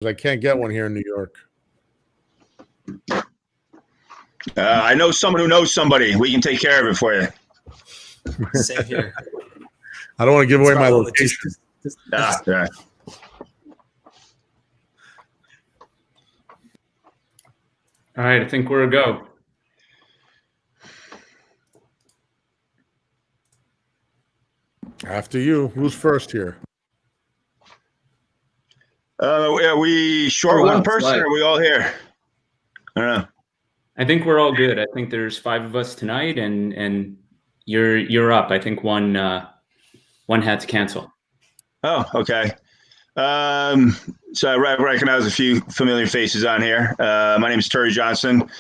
I can't get one here in New York. I know someone who knows somebody. We can take care of it for you. Same here. I don't want to give away my location. Yeah. All right, I think we're a go. After you. Who's first here? Are we short one person, or are we all here? I don't know. I think we're all good. I think there's 5 of us tonight, and you're up. I think one had to cancel. Oh, okay. So I recognize a few familiar faces on here. My name is Teri Johnson.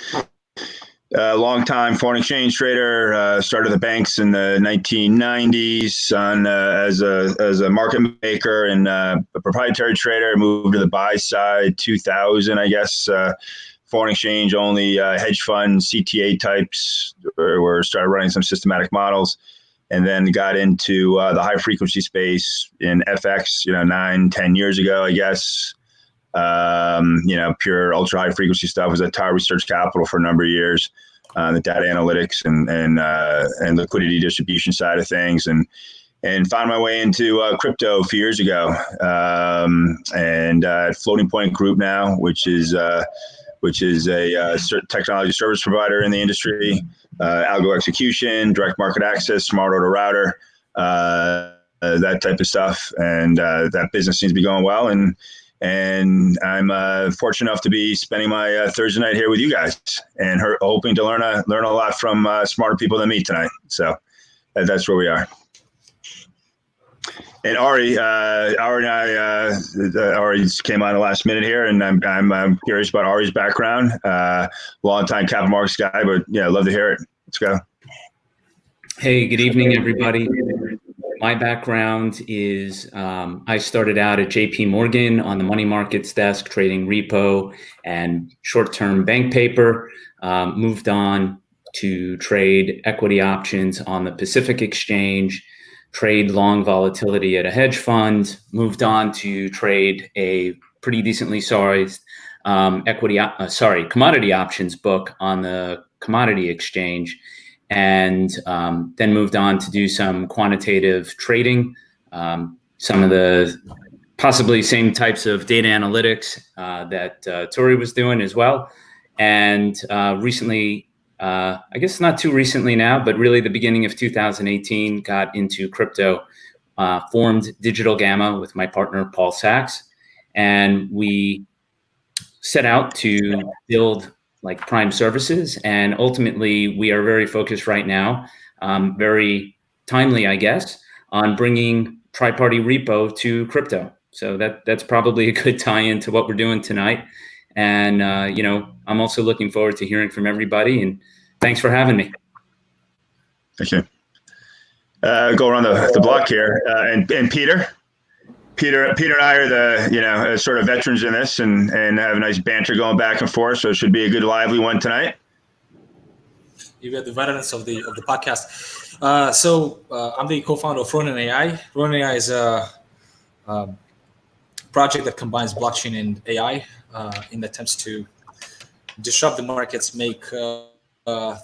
Long-time foreign exchange trader. Started the banks in the 1990s as a market maker and a proprietary trader. Moved to the buy side 2000, I guess. Foreign exchange only, hedge fund, CTA types, or started running some systematic models, and then got into the high frequency space in FX, 9-10 years ago, I guess. Pure ultra high frequency stuff. Was at Tower Research Capital for a number of years, the data analytics and liquidity distribution side of things, and found my way into crypto a few years ago, and at Floating Point Group now, which is a technology service provider in the industry, algo execution, direct market access, smart order router, that type of stuff, and that business seems to be going well, and I'm fortunate enough to be spending my Thursday night here with you guys, and hoping to learn a lot from smarter people than me tonight. So that's where we are. And Ari and I, Ari came on the last minute here, and I'm curious about Ari's background. Longtime capital markets guy, but yeah, I'd love to hear it. Let's go. Hey, good evening, everybody. My background is I started out at JP Morgan on the money markets desk, trading repo and short-term bank paper. Moved on to trade equity options on the Pacific Exchange, trade long volatility at a hedge fund, moved on to trade a pretty decently sized commodity options book on the commodity exchange, and then moved on to do some quantitative trading, some of the possibly same types of data analytics that Tori was doing as well. And recently, I guess not too recently now, but really the beginning of 2018, got into crypto, formed Digital Gamma with my partner, Paul Sachs. And we set out to build like prime services. And ultimately, we are very focused right now, very timely, I guess, on bringing tri-party repo to crypto. So that's probably a good tie-in to what we're doing tonight. And, I'm also looking forward to hearing from everybody, and thanks for having me. Thank you. Go around the block here, and Peter and I are the sort of veterans in this, and have a nice banter going back and forth. So it should be a good lively one tonight. You got the veterans of the podcast. So I'm the co-founder of Ronin AI. Ronin AI is a project that combines blockchain and AI in attempts to disrupt the markets, make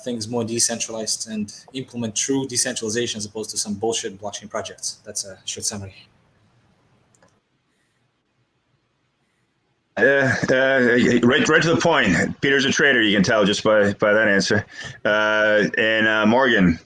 things more decentralized, and implement true decentralization as opposed to some bullshit blockchain projects. That's a short summary. Right to the point. Peter's a trader, you can tell just by that answer. And Morgan.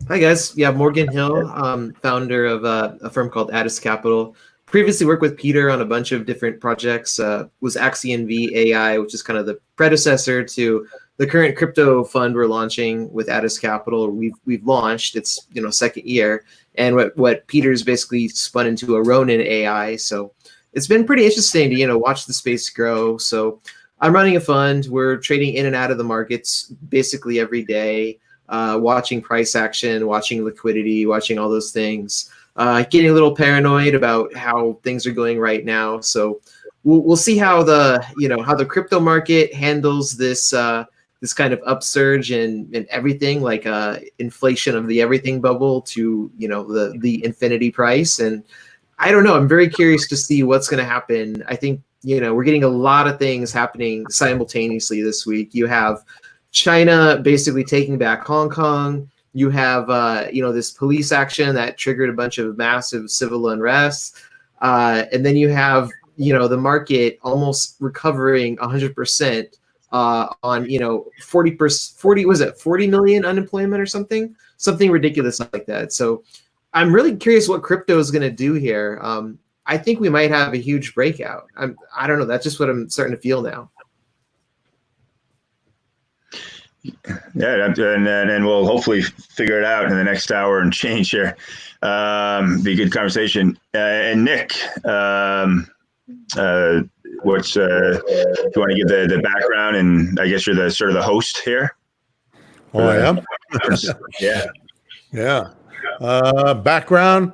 Hi guys, yeah, Morgan Hill, founder of a firm called Addis Capital. Previously worked with Peter on a bunch of different projects. Was AxienV AI, which is kind of the predecessor to the current crypto fund we're launching with Addis Capital. We've launched, it's second year, and what Peter's basically spun into a Ronin AI. So it's been pretty interesting to watch the space grow. So I'm running a fund. We're trading in and out of the markets basically every day, watching price action, watching liquidity, watching all those things. Getting a little paranoid about how things are going right now. So we'll see how the crypto market handles this this kind of upsurge and everything, like inflation of the everything bubble to the infinity price. And I don't know. I'm very curious to see what's going to happen. I think, we're getting a lot of things happening simultaneously this week. You have China basically taking back Hong Kong. You have, this police action that triggered a bunch of massive civil unrest. And then you have, the market almost recovering 100% on, 40 million unemployment or something ridiculous like that. So I'm really curious what crypto is going to do here. I think we might have a huge breakout. I don't know. That's just what I'm starting to feel now. Yeah, and we'll hopefully figure it out in the next hour and change here. Be a good conversation. And Nick, what's if you want to give the background, and I guess you're the sort of the host here. Oh, I am. Yeah. Background.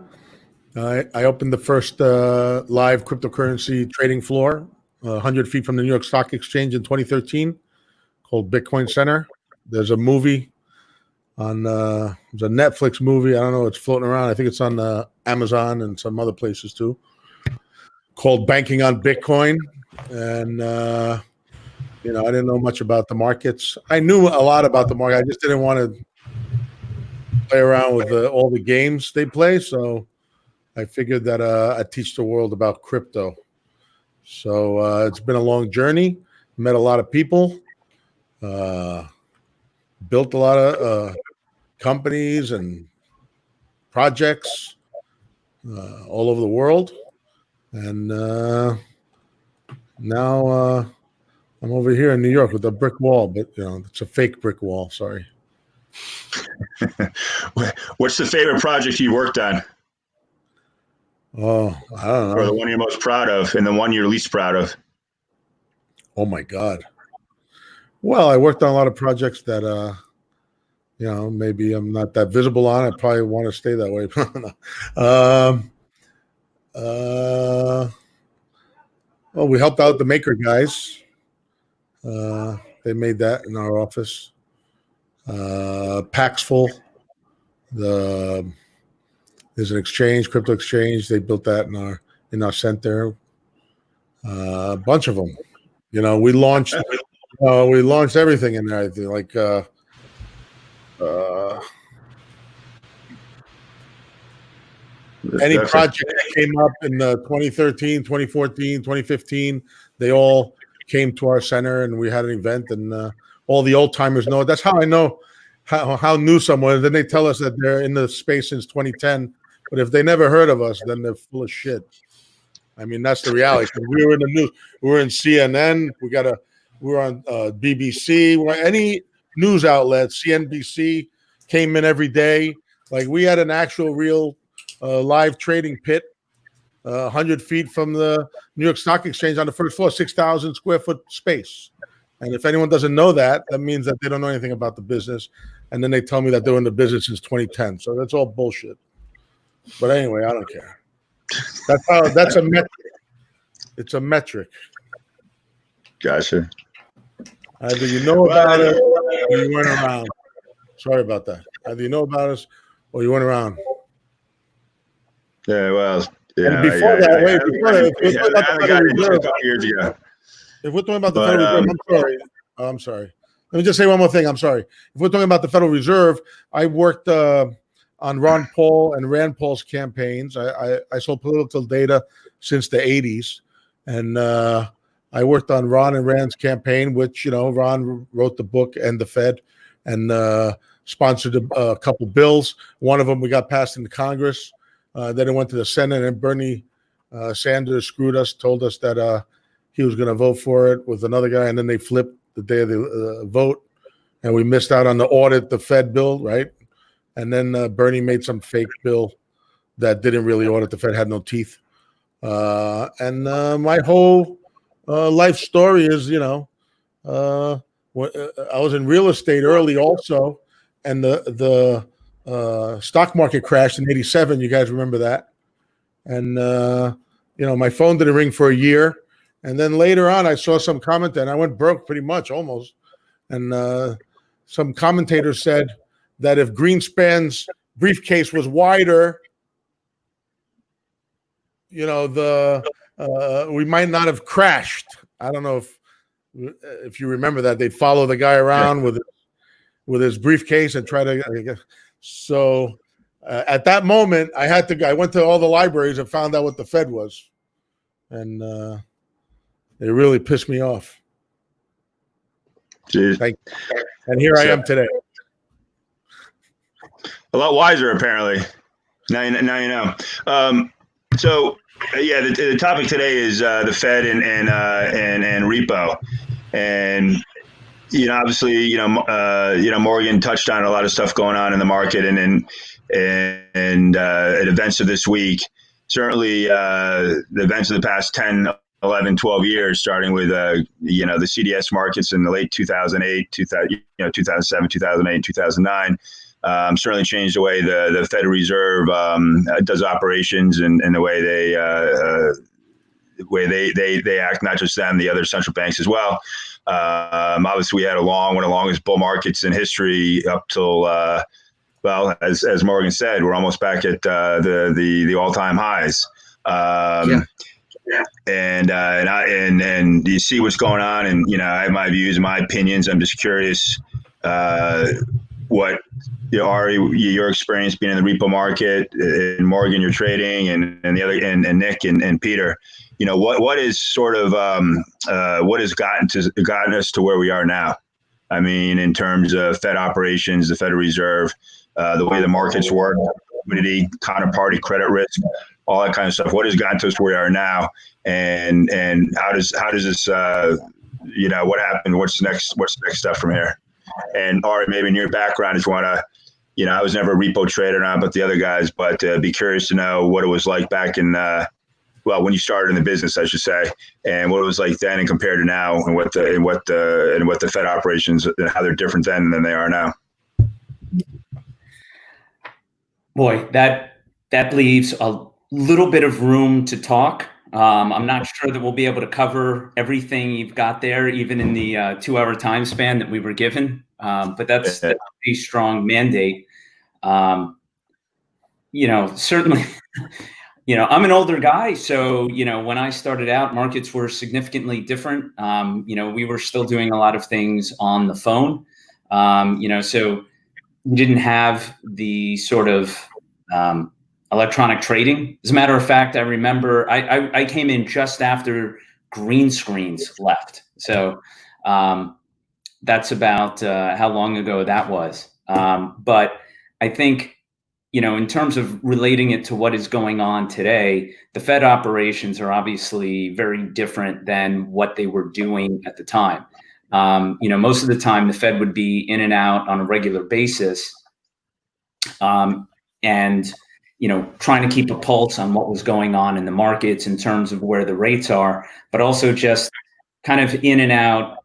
I opened the first live cryptocurrency trading floor 100 feet from the New York Stock Exchange in 2013 called Bitcoin Center. There's a movie on there's a Netflix movie. I don't know. It's floating around. I think it's on Amazon and some other places too, called Banking on Bitcoin. And, I didn't know much about the markets. I knew a lot about the market. I just didn't want to play around with all the games they play. So I figured that I'd teach the world about crypto. So it's been a long journey. Met a lot of people. Built a lot of companies and projects all over the world. And now I'm over here in New York with a brick wall, but it's a fake brick wall. Sorry. What's the favorite project you worked on? Oh, I don't know. Or the one you're most proud of, and the one you're least proud of? Oh my God. Well, I worked on a lot of projects that maybe I'm not that visible on. I probably want to stay that way. Well, we helped out the maker guys. They made that in our office. Paxful, there's an exchange, crypto exchange. They built that in our center. A bunch of them. We launched everything in there. I think like any project that came up in 2013, 2014, 2015, they all came to our center and we had an event, and all the old timers know it. That's how I know how new someone is. Then they tell us that they're in the space since 2010. But if they never heard of us, then they're full of shit. I mean, that's the reality. We were in the news. We were in CNN. We were on BBC. We're any news outlet. CNBC came in every day. Like we had an actual real live trading pit 100 feet from the New York Stock Exchange on the first floor, 6,000 square foot space. And if anyone doesn't know that, that means that they don't know anything about the business. And then they tell me that they're in the business since 2010. So that's all bullshit. But anyway, I don't care. That's a metric. It's a metric. Gotcha. Either you know about it or you weren't around. Sorry about that. Either you know about us or you weren't around. Yeah, well, yeah. And before that, a couple years ago. If we're talking about the Federal Reserve, I'm sorry. Let me just say one more thing. I'm sorry. If we're talking about the Federal Reserve, I worked on Ron Paul and Rand Paul's campaigns. I sold political data since the 80s. And I worked on Ron and Rand's campaign, which, Ron wrote the book and the Fed and sponsored a couple bills. One of them we got passed in Congress. Then it went to the Senate, and Bernie Sanders screwed us, told us that he was going to vote for it with another guy. And then they flipped the day of the vote. And we missed out on the audit, the Fed bill, right? And then Bernie made some fake bill that didn't really audit. The Fed had no teeth. And my whole life story is, I was in real estate early also. And the stock market crashed in 87. You guys remember that? And, my phone didn't ring for a year. And then later on, I saw some comment and I went broke pretty much almost. And some commentator said that if Greenspan's briefcase was wider, we might not have crashed. I don't know if you remember that. They'd follow the guy around with his briefcase and try to. So at that moment, I went to all the libraries and found out what the Fed was, and it really pissed me off. Jeez. And here I am today. A lot wiser, apparently. Now you know. So the topic today is the Fed and repo, and obviously Morgan touched on a lot of stuff going on in the market and at events of this week. Certainly, the events of the past 10, 11, 12 years, starting with the CDS markets in the late 2008, 2007, 2008, 2009. Certainly changed the way the Federal Reserve does operations and the way they act, not just them, the other central banks as well. Obviously, we had one of the longest bull markets in history up till, as Morgan said, we're almost back at the all-time highs. And you see what's going on, and I have my views and my opinions. I'm just curious what Ari, your experience being in the repo market, and Morgan, your trading, and the other, and Nick and Peter. What is sort of what has gotten us to where we are now? I mean, in terms of Fed operations, the Federal Reserve, the way the markets work, liquidity, counterparty credit risk, all that kind of stuff. What has gotten to us where we are now, and how does this what happened? What's the next step from here? And Ari, maybe in your background, if you want to, I was never a repo trader, not but the other guys, but be curious to know what it was like back in when you started in the business, I should say, and what it was like then and compared to now, and what the Fed operations and how they're different then than they are now. Boy, that leaves a little bit of room to talk. I'm not sure that we'll be able to cover everything you've got there, even in the 2-hour time span that we were given. But that's a pretty strong mandate. Certainly, I'm an older guy. So, when I started out, markets were significantly different. We were still doing a lot of things on the phone. So we didn't have the sort of electronic trading. As a matter of fact, I remember I came in just after green screens left. So that's about how long ago that was. But I think, in terms of relating it to what is going on today, the Fed operations are obviously very different than what they were doing at the time. Most of the time the Fed would be in and out on a regular basis. And trying to keep a pulse on what was going on in the markets in terms of where the rates are, but also just kind of in and out,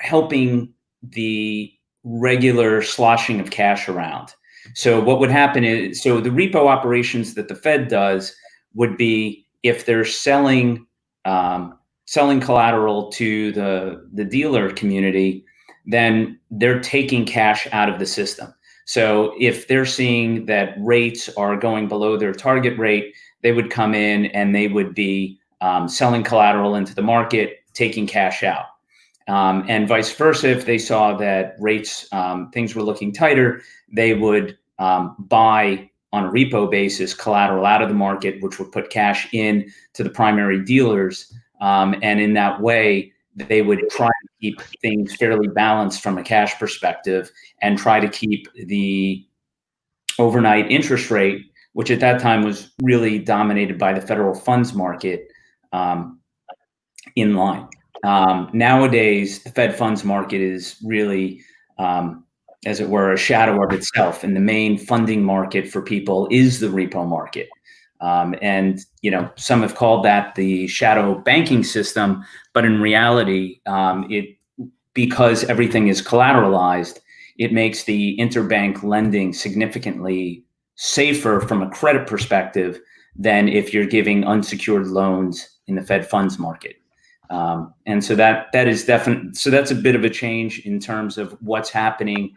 helping the regular sloshing of cash around. So what would happen is, the repo operations that the Fed does would be, if they're selling collateral to the dealer community, then they're taking cash out of the system. So if they're seeing that rates are going below their target rate, they would come in and they would be selling collateral into the market, taking cash out. And vice versa, if they saw that rates, things were looking tighter, they would buy on a repo basis collateral out of the market, which would put cash in to the primary dealers. And in that way, they would try to keep things fairly balanced from a cash perspective and try to keep the overnight interest rate, which at that time was really dominated by the federal funds market, in line. Nowadays, the Fed funds market is really, as it were, a shadow of itself. And the main funding market for people is the repo market. And, some have called that the shadow banking system, but in reality, because everything is collateralized, it makes the interbank lending significantly safer from a credit perspective than if you're giving unsecured loans in the Fed funds market. And so that is definitely, so that's a bit of a change in terms of what's happening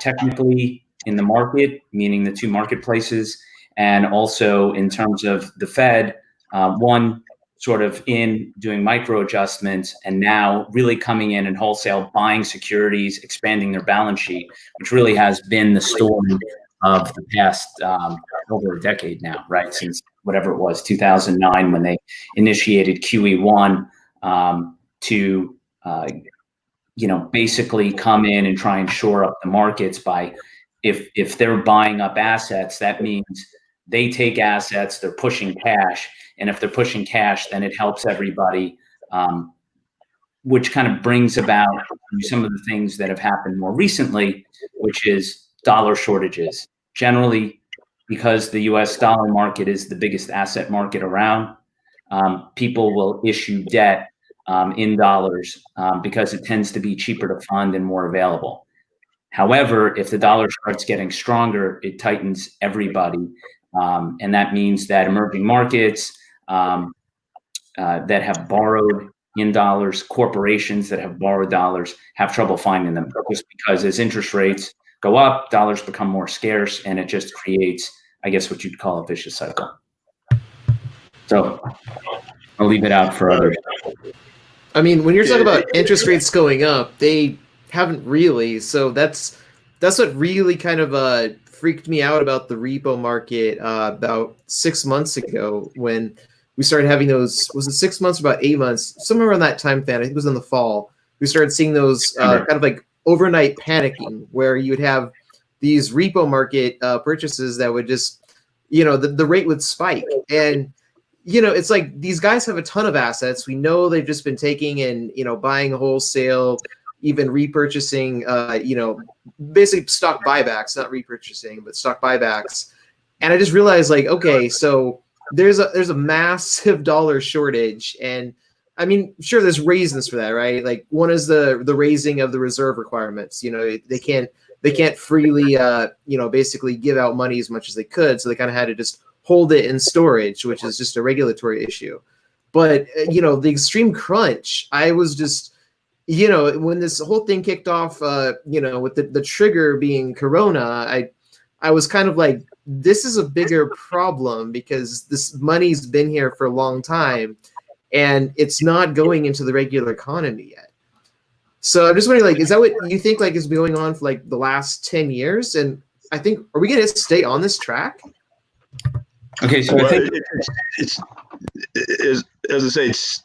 technically in the market, meaning the two marketplaces, and also in terms of the Fed, One sort of in doing micro adjustments, and now really coming in and wholesale buying securities, expanding their balance sheet, which really has been the story of the past over a decade now, right? Since whatever it was, 2009, when they initiated QE1 to basically come in and try and shore up the markets by, if they're buying up assets, that means they take assets, they're pushing cash, and if they're pushing cash, then it helps everybody, which kind of brings about some of the things that have happened more recently, which is dollar shortages. Generally, because the US dollar market is the biggest asset market around, people will issue debt in dollars because it tends to be cheaper to fund and more available. However, if the dollar starts getting stronger, it tightens everybody. And that means that emerging markets that have borrowed in dollars, corporations that have borrowed dollars, have trouble finding them, just because as interest rates go up, dollars become more scarce, and it just creates, I guess, what you'd call a vicious cycle. So I'll leave it out for others. I mean, when you're talking about interest rates going up, they haven't really. So that's what really kind of freaked me out about the repo market about 6 months ago, when we started having those. Was it 6 months or about 8 months? Somewhere around that time span. I think it was in the fall. We started seeing those kind of like overnight panicking, where you would have these repo market purchases that would just, the rate would spike. And it's like these guys have a ton of assets. We know they've just been taking and, buying wholesale, even repurchasing, basically stock buybacks, not repurchasing, but stock buybacks. And I just realized, like, okay, so there's a massive dollar shortage. And I mean, sure, there's reasons for that, right? Like, one is the raising of the reserve requirements. They can't freely, basically give out money as much as they could. So they kind of had to just hold it in storage, which is just a regulatory issue. But, the extreme crunch, I was just, when this whole thing kicked off, with the trigger being Corona, I was kind of like, this is a bigger problem, because this money's been here for a long time and it's not going into the regular economy yet. So I'm just wondering, like, is that what you think, like, is going on for like the last 10 years? And I think, are we going to stay on this track? Okay, so well, I think it's as I say, it's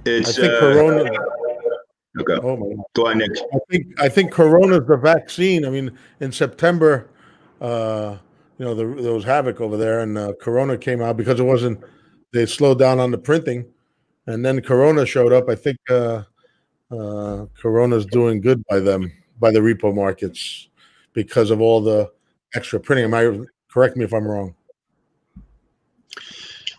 I think Corona. Okay. Oh my! Go on, Nick. I think Corona is the vaccine. I mean, in September, there was havoc over there, and Corona came out because it wasn't. They slowed down on the printing, and then Corona showed up. I think Corona's doing good by the repo markets because of all the extra printing. Correct me if I'm wrong.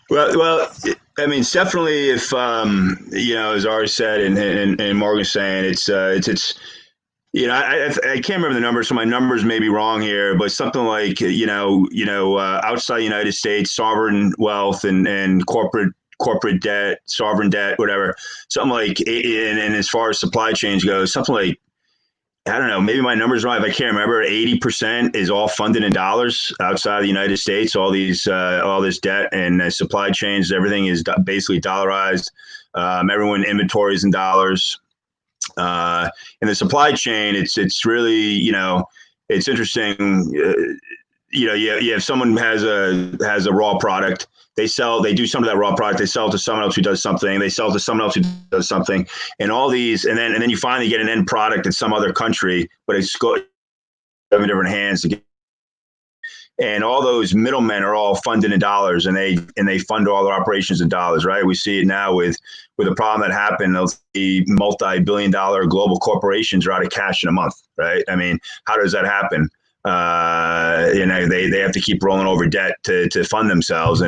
Well, I mean, it's definitely, if as Ari said and Morgan's saying, it's I can't remember the numbers, so my numbers may be wrong here, but something like outside the United States, sovereign wealth and corporate debt, sovereign debt, whatever, something like, and as far as supply chains goes, something like, I don't know, maybe my number's wrong, if I can't remember, 80% is all funded in dollars outside of the United States. All this debt and supply chains, everything is basically dollarized. Everyone inventories in dollars. In the supply chain, it's really, it's interesting. You have someone has a raw product. They do some of that raw product. They sell it to someone else who does something. They sell it to someone else who does something, and all these, and then you finally get an end product in some other country, but it's going in different hands to get. And all those middlemen are all funded in dollars, and they fund all their operations in dollars, right? We see it now with a problem that happened. The multi-billion-dollar global corporations are out of cash in a month, right? I mean, how does that happen? They have to keep rolling over debt to fund themselves,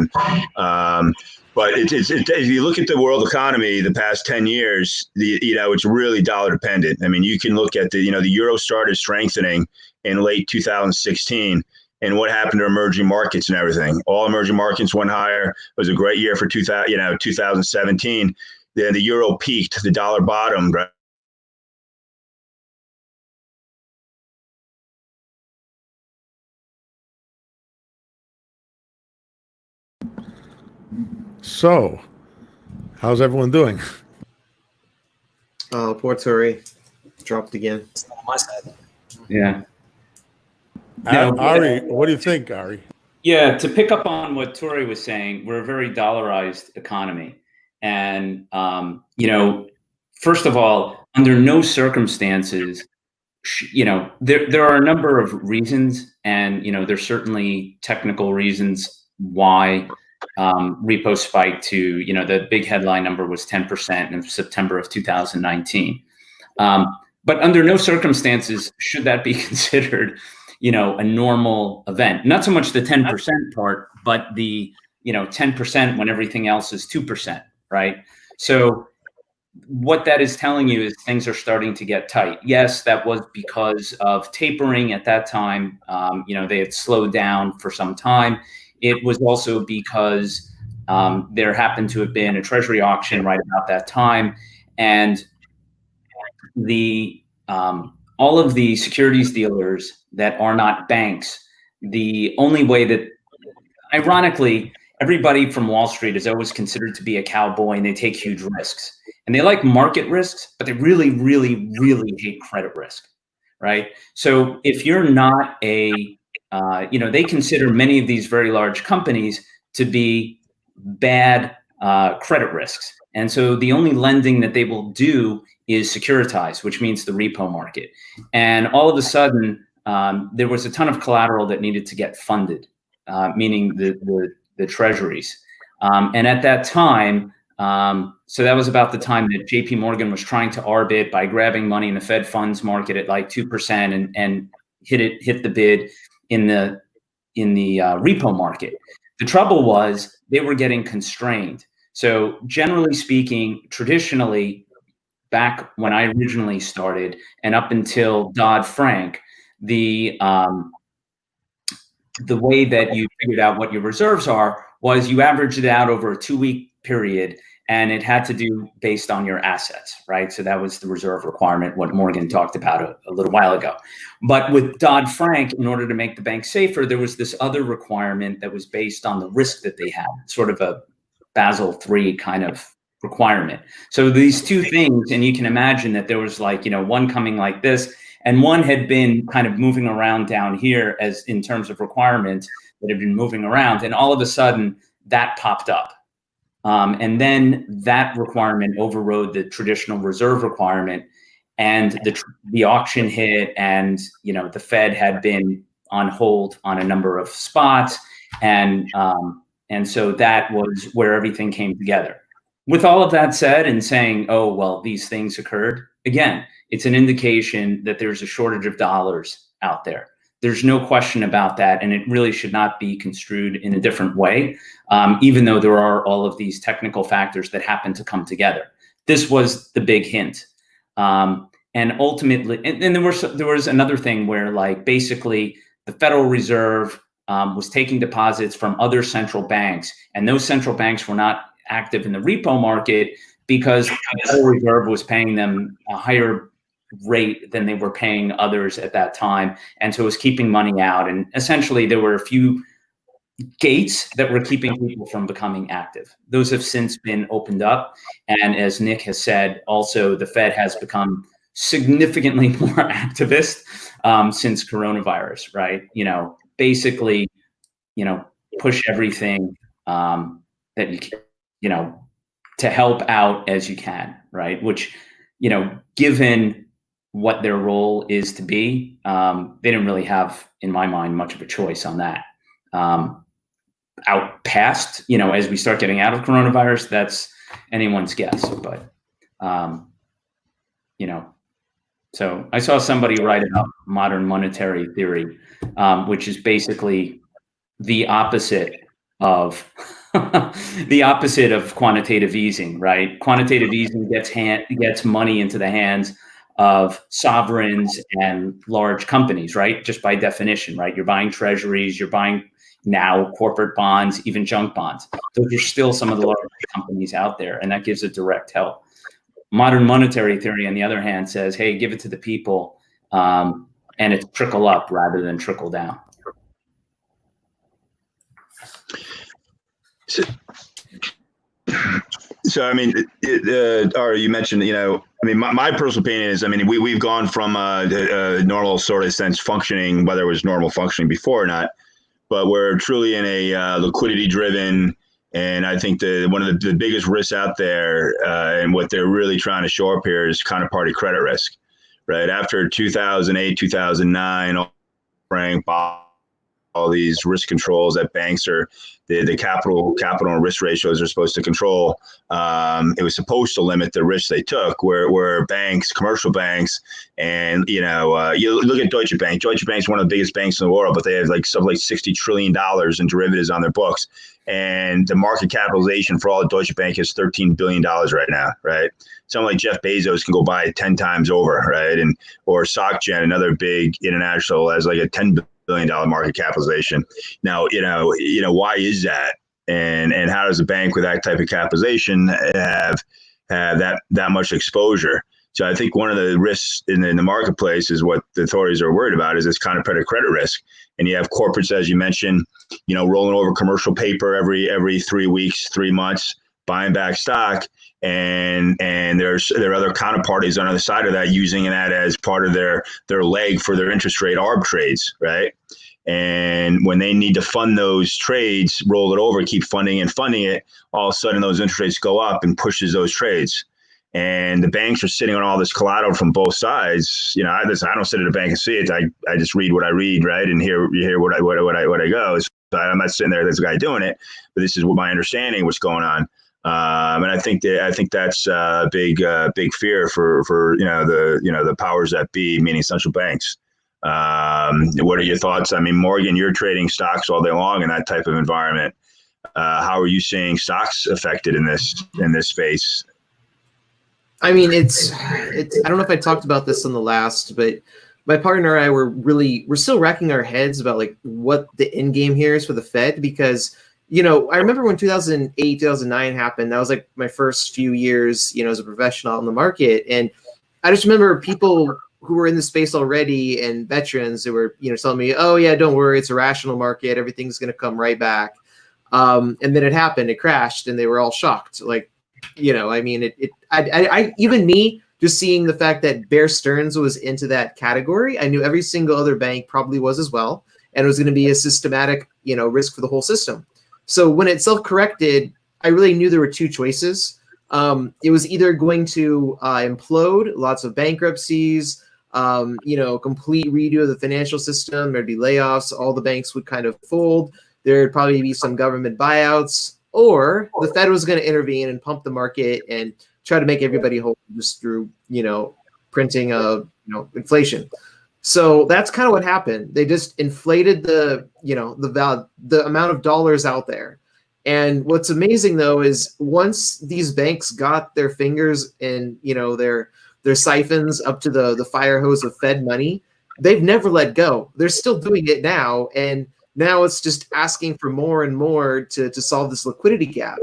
but if you look at the world economy the past 10 years, it's really dollar dependent. I mean, you can look at the euro started strengthening in late 2016. And what happened to emerging markets and everything? All emerging markets went higher. It was a great year for 2017. Then the euro peaked, the dollar bottomed, right? So, how's everyone doing? Oh, poor Tori. Dropped again. It's not on my side. Yeah. No, Ari, what do you think, Ari? yeah, to pick up on what Tori was saying, we're a very dollarized economy. And, first of all, under no circumstances, there are a number of reasons, and, there's certainly technical reasons why repo spiked to, the big headline number was 10% in September of 2019. But under no circumstances should that be considered, a normal event. Not so much the 10% part, but the, 10% when everything else is 2%, right? So what that is telling you is things are starting to get tight. Yes, that was because of tapering at that time. They had slowed down for some time. It was also because there happened to have been a treasury auction right about that time. And the all of the securities dealers that are not banks, the only way that, ironically, everybody from Wall Street is always considered to be a cowboy, and they take huge risks. And they like market risks, but they really, really, really hate credit risk, right? So if you're not they consider many of these very large companies to be bad credit risks. And so the only lending that they will do is securitized, which means the repo market. And all of a sudden, there was a ton of collateral that needed to get funded, meaning the treasuries. And at that time, so that was about the time that JP Morgan was trying to arbit by grabbing money in the Fed funds market at like 2% and hit the bid in the repo market. The trouble was they were getting constrained. So generally speaking, traditionally, back when I originally started and up until Dodd-Frank, the way that you figured out what your reserves are was you averaged it out over a 2-week period, and it had to do based on your assets, right? So that was the reserve requirement, what Morgan talked about a little while ago. But with Dodd-Frank, in order to make the bank safer, there was this other requirement that was based on the risk that they had, sort of a Basel III kind of requirement. So these two things, and you can imagine that there was like, one coming like this, and one had been kind of moving around down here as in terms of requirements that had been moving around. And all of a sudden that popped up. And then that requirement overrode the traditional reserve requirement, and the auction hit, and, the Fed had been on hold on a number of spots. And so that was where everything came together. With all of that said, and saying, oh, well, these things occurred, again, it's an indication that there's a shortage of dollars out there. There's no question about that, and it really should not be construed in a different way, even though there are all of these technical factors that happen to come together. This was the big hint. And ultimately, and there was another thing where, like, basically the Federal Reserve was taking deposits from other central banks, and those central banks were not active in the repo market because the Federal Reserve was paying them a higher rate than they were paying others at that time. And so it was keeping money out. And essentially there were a few gates that were keeping people from becoming active. Those have since been opened up. And as Nick has said, also the Fed has become significantly more activist since coronavirus, right? Basically, push everything that you can, to help out as you can, right? Which, given what their role is to be, they didn't really have, in my mind, much of a choice on that. Out past, as we start getting out of coronavirus, that's anyone's guess. But, so I saw somebody write about modern monetary theory, which is basically the opposite of quantitative easing, right? Quantitative easing gets money into the hands of sovereigns and large companies, right? Just by definition, right? You're buying treasuries, you're buying now corporate bonds, even junk bonds. Those are still some of the largest companies out there, and that gives a direct help. Modern monetary theory, on the other hand, says, hey, give it to the people, and it's trickle up rather than trickle down. So I mean, or you mentioned, I mean, my personal opinion is, I mean, we've gone from a normal sort of sense functioning, whether it was normal functioning before or not, but we're truly in a liquidity driven. And I think one of the biggest risks out there, and what they're really trying to show up here, is counterparty credit risk, right? After 2008, 2009, all these risk controls that banks are the capital and risk ratios are supposed to control. It was supposed to limit the risk they took, where banks, commercial banks, and you look at Deutsche Bank. Deutsche Bank is one of the biggest banks in the world, but they have something like $60 trillion in derivatives on their books, and the market capitalization for all of Deutsche Bank is $13 billion right now, right? Someone like Jeff Bezos can go buy it 10 times over, right? Or SocGen, another big international, has like a $10 billion market capitalization. Now, why is that? And how does a bank with that type of capitalization have that much exposure? So I think one of the risks in the marketplace is what the authorities are worried about, is this kind of credit risk. And you have corporates, as you mentioned, rolling over commercial paper every 3 weeks, 3 months, buying back stock. And there are other counterparties on the other side of that using that as part of their leg for their interest rate arb trades, right? And when they need to fund those trades, roll it over, keep funding it, all of a sudden those interest rates go up and pushes those trades. And the banks are sitting on all this collateral from both sides. I don't sit at a bank and see it. I just read what I read, right, and hear what I go. So I'm not sitting there. There's a guy doing it, but this is what my understanding what's going on. And I think that's a big fear for the powers that be, meaning central banks. What are your thoughts? I mean, Morgan, you're trading stocks all day long in that type of environment. How are you seeing stocks affected in this space? I mean, it's. I don't know if I talked about this in the last, but my partner and I we're still racking our heads about like what the end game here is for the Fed, because I remember when 2008, 2009 happened. That was like my first few years, as a professional in the market, and I just remember people who were in the space already and veterans who were telling me, "Oh yeah, don't worry, it's a rational market. Everything's going to come right back." And then it happened. It crashed, and they were all shocked. Like, I mean, I even me, just seeing the fact that Bear Stearns was into that category, I knew every single other bank probably was as well, and it was going to be a systematic, risk for the whole system. So when it self-corrected, I really knew there were two choices. It was either going to implode, lots of bankruptcies, complete redo of the financial system. There'd be layoffs. All the banks would kind of fold. There'd probably be some government buyouts, or the Fed was going to intervene and pump the market and try to make everybody whole just through, printing inflation. So that's kind of what happened. They just inflated the amount of dollars out there. And what's amazing though is once these banks got their fingers in, their siphons up to the fire hose of Fed money, they've never let go. They're still doing it now, and now it's just asking for more and more to solve this liquidity gap.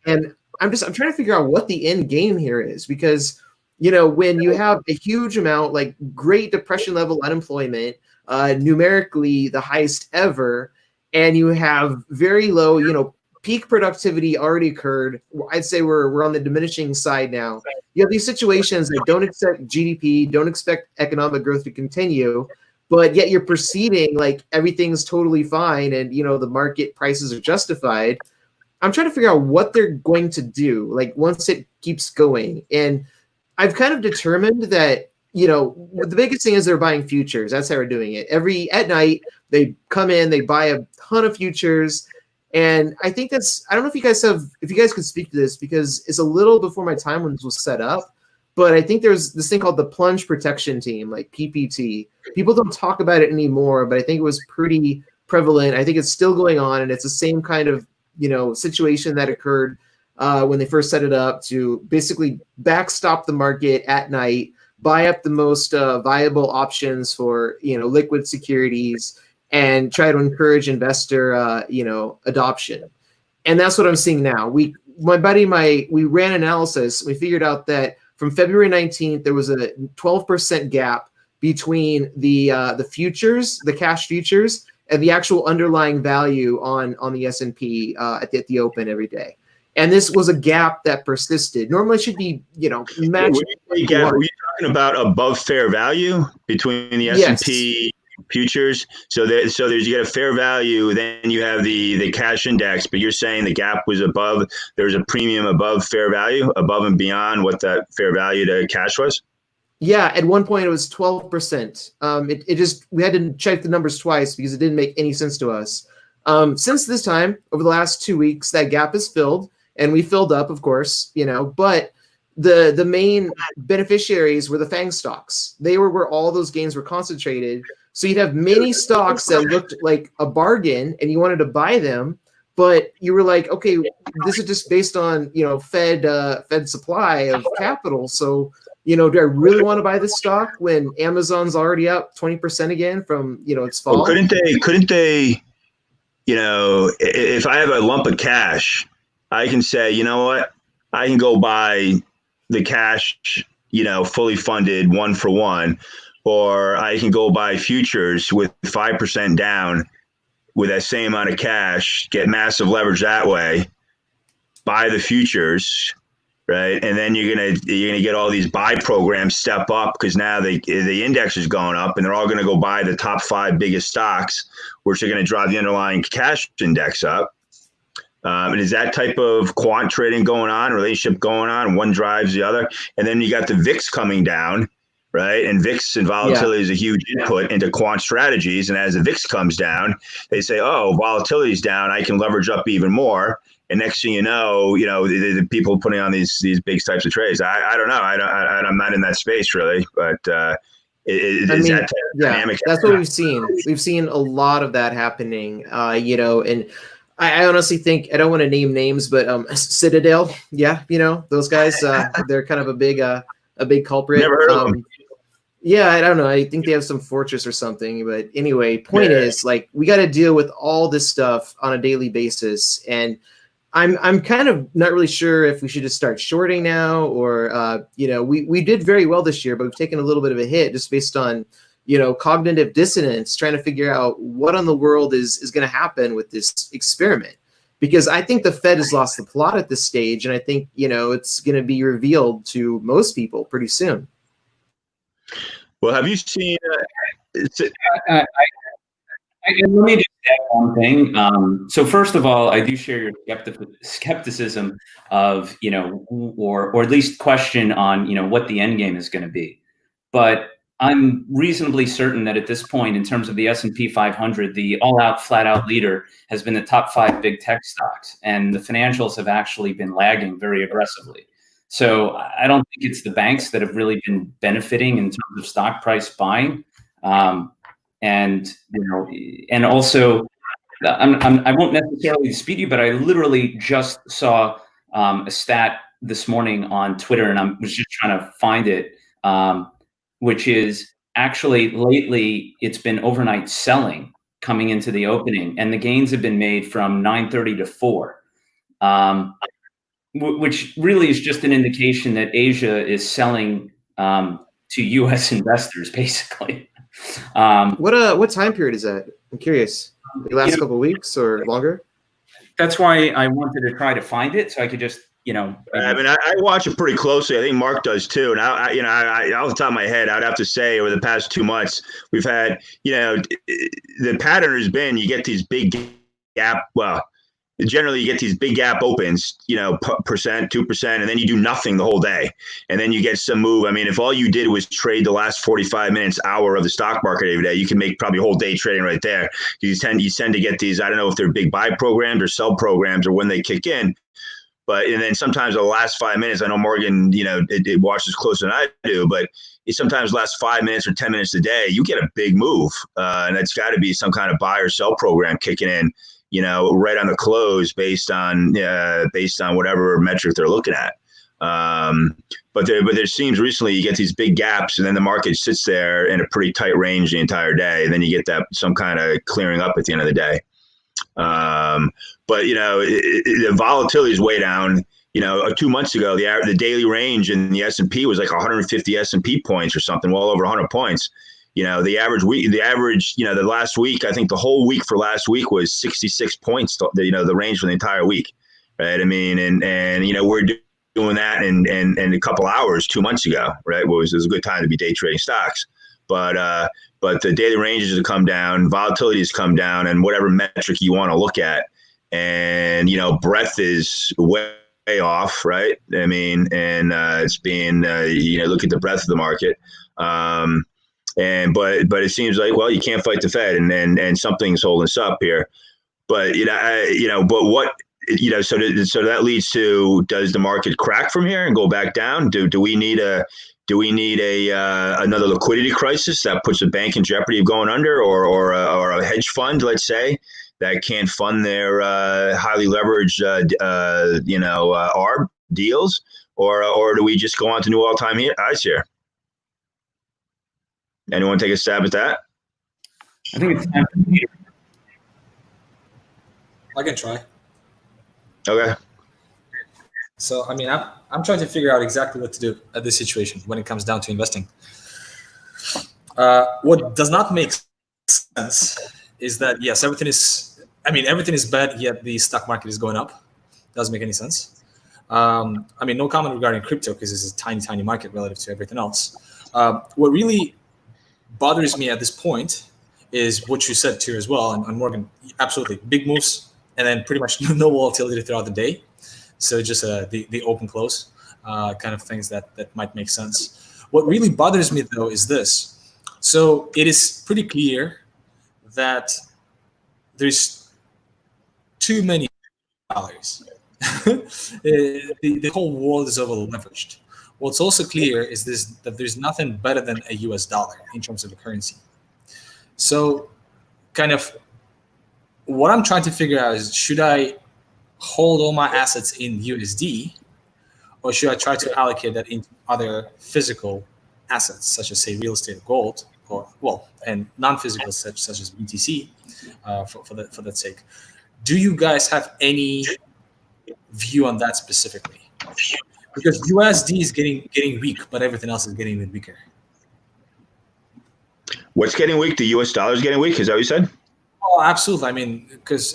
And I'm trying to figure out what the end game here is, because when you have a huge amount, like Great Depression level unemployment, numerically the highest ever, and you have very low, peak productivity already occurred. I'd say we're on the diminishing side now. You have these situations that don't expect GDP, don't expect economic growth to continue, but yet you're proceeding like everything's totally fine and, the market prices are justified. I'm trying to figure out what they're going to do, like once it keeps going. And I've kind of determined that, the biggest thing is they're buying futures. That's how they're doing it. At night, they come in, they buy a ton of futures. And I think I don't know if you guys could speak to this, because it's a little before my time when this was set up, but I think there's this thing called the plunge protection team, like PPT. People don't talk about it anymore, but I think it was pretty prevalent. I think it's still going on, and it's the same kind of, situation that occurred when they first set it up to basically backstop the market at night, buy up the most viable options for, liquid securities, and try to encourage investor, adoption. And that's what I'm seeing now. We ran analysis. We figured out that from February 19th, there was a 12% gap between the futures, the cash futures, and the actual underlying value on the S&P at the open every day. And this was a gap that persisted. Normally it should be, matched. When you say gap, are you talking about above fair value between the S&P futures? So there's you get a fair value, then you have the cash index, but you're saying the gap was above, there's a premium above fair value, above and beyond what that fair value to cash was? Yeah, at one point it was 12%. It just, we had to check the numbers twice because it didn't make any sense to us. Since this time, over the last 2 weeks, that gap is filled, and we filled up, of course, but the main beneficiaries were the FANG stocks. They were where all those gains were concentrated. So you'd have many stocks that looked like a bargain and you wanted to buy them, but you were like, okay, this is just based on, Fed supply of capital. So, do I really want to buy this stock when Amazon's already up 20% again from, its fall? Well, couldn't they, if I have a lump of cash, I can say, you know what, I can go buy the cash, fully funded 1 for 1, or I can go buy futures with 5% down with that same amount of cash, get massive leverage that way, buy the futures, right? And then you're gonna get all these buy programs step up because now the index is going up, and they're all gonna go buy the top 5 biggest stocks, which are gonna drive the underlying cash index up. And is that type of quant trading going on, relationship going on? One drives the other. And then you got the VIX coming down, right? And VIX and volatility is a huge input into quant strategies. And as the VIX comes down, they say, oh, volatility's down, I can leverage up even more. And next thing you know, the people putting on these big types of trades. I don't know. I'm not in that space really, but that dynamic? That's what we've seen. We've seen a lot of that happening, and I honestly think, I don't want to name names, but Citadel, those guys, they're kind of a big culprit. Never heard of them. Yeah, I don't know. I think they have some fortress or something. But anyway, point is, we got to deal with all this stuff on a daily basis, and I'm kind of not really sure if we should just start shorting now, or we did very well this year, but we've taken a little bit of a hit just based on cognitive dissonance, trying to figure out what in the world is going to happen with this experiment. Because I think the Fed has lost the plot at this stage, and I think it's going to be revealed to most people pretty soon. Well, have you seen? Let me just add one thing. So first of all, I do share your skepticism of, or at least question on, what the end game is going to be. But I'm reasonably certain that at this point, in terms of the S&P 500, the all-out, flat-out leader has been the top 5 big tech stocks, and the financials have actually been lagging very aggressively. So I don't think it's the banks that have really been benefiting in terms of stock price buying. And also, I won't necessarily dispute you, but I literally just saw a stat this morning on Twitter, and I was just trying to find it, which is actually lately it's been overnight selling coming into the opening, and the gains have been made from 9:30 to 4, which really is just an indication that Asia is selling to U.S. investors, basically. What time period is that? I'm curious. The last couple of weeks or longer? That's why I wanted to try to find it so I could just, I watch it pretty closely. I think Mark does too. And I off the top of my head, I'd have to say over the past 2 months, we've had, the pattern has been, you get these big gap. Well, generally you get these big gap opens, 1%, 2%, and then you do nothing the whole day. And then you get some move. I mean, if all you did was trade the last 45 minutes, hour of the stock market every day, you can make probably a whole day trading right there. You tend to get these, I don't know if they're big buy programs or sell programs or when they kick in. And then sometimes the last 5 minutes, I know Morgan, it watches closer than I do, but sometimes last 5 minutes or 10 minutes a day, you get a big move. And that's got to be some kind of buy or sell program kicking in, right on the close based on whatever metric they're looking at. But there seems recently you get these big gaps, and then the market sits there in a pretty tight range the entire day. And then you get that some kind of clearing up at the end of the day. But the volatility is way down. 2 months ago, the daily range in the S&P was like 150 S&P points or something, well over 100 points. The average week, the last week, I think the whole week for last week was 66 points. The range for the entire week, right? I mean, and we're doing that in a couple hours 2 months ago, right? It was a good time to be day trading stocks, but the daily ranges have come down, volatility has come down, and whatever metric you want to look at, and breadth is way off, right? I mean, and it's being look at the breadth of the market. But it seems like, well, you can't fight the Fed, and something's holding us up here. But but what so that leads to, does the market crack from here and go back down? Do we need another liquidity crisis that puts a bank in jeopardy of going under, or a hedge fund, let's say, that can't fund their highly leveraged ARB deals, or do we just go on to new all-time highs here? Anyone take a stab at that? I think it's time for Peter. I can try. Okay. So, I mean, I'm trying to figure out exactly what to do at this situation when it comes down to investing. What does not make sense is that, yes, everything is bad, yet the stock market is going up. Doesn't make any sense. I mean, no comment regarding crypto, because it's a tiny, tiny market relative to everything else. What really bothers me at this point is what you said too as well, and Morgan, absolutely, big moves, and then pretty much no volatility throughout the day. So just the open close kind of things that might make sense. What really bothers me though is this. So it is pretty clear that there's too many dollars. the whole world is over leveraged. What's also clear is that there's nothing better than a US dollar in terms of the currency. So kind of what I'm trying to figure out is, should I hold all my assets in USD, or should I try to allocate that into other physical assets, such as, say, real estate or gold, and non-physical such as BTC, for that sake? Do you guys have any view on that specifically? Because USD is getting weak, but everything else is getting even weaker. What's getting weak? The US dollar is getting weak. Is that what you said? Oh, absolutely. I mean, because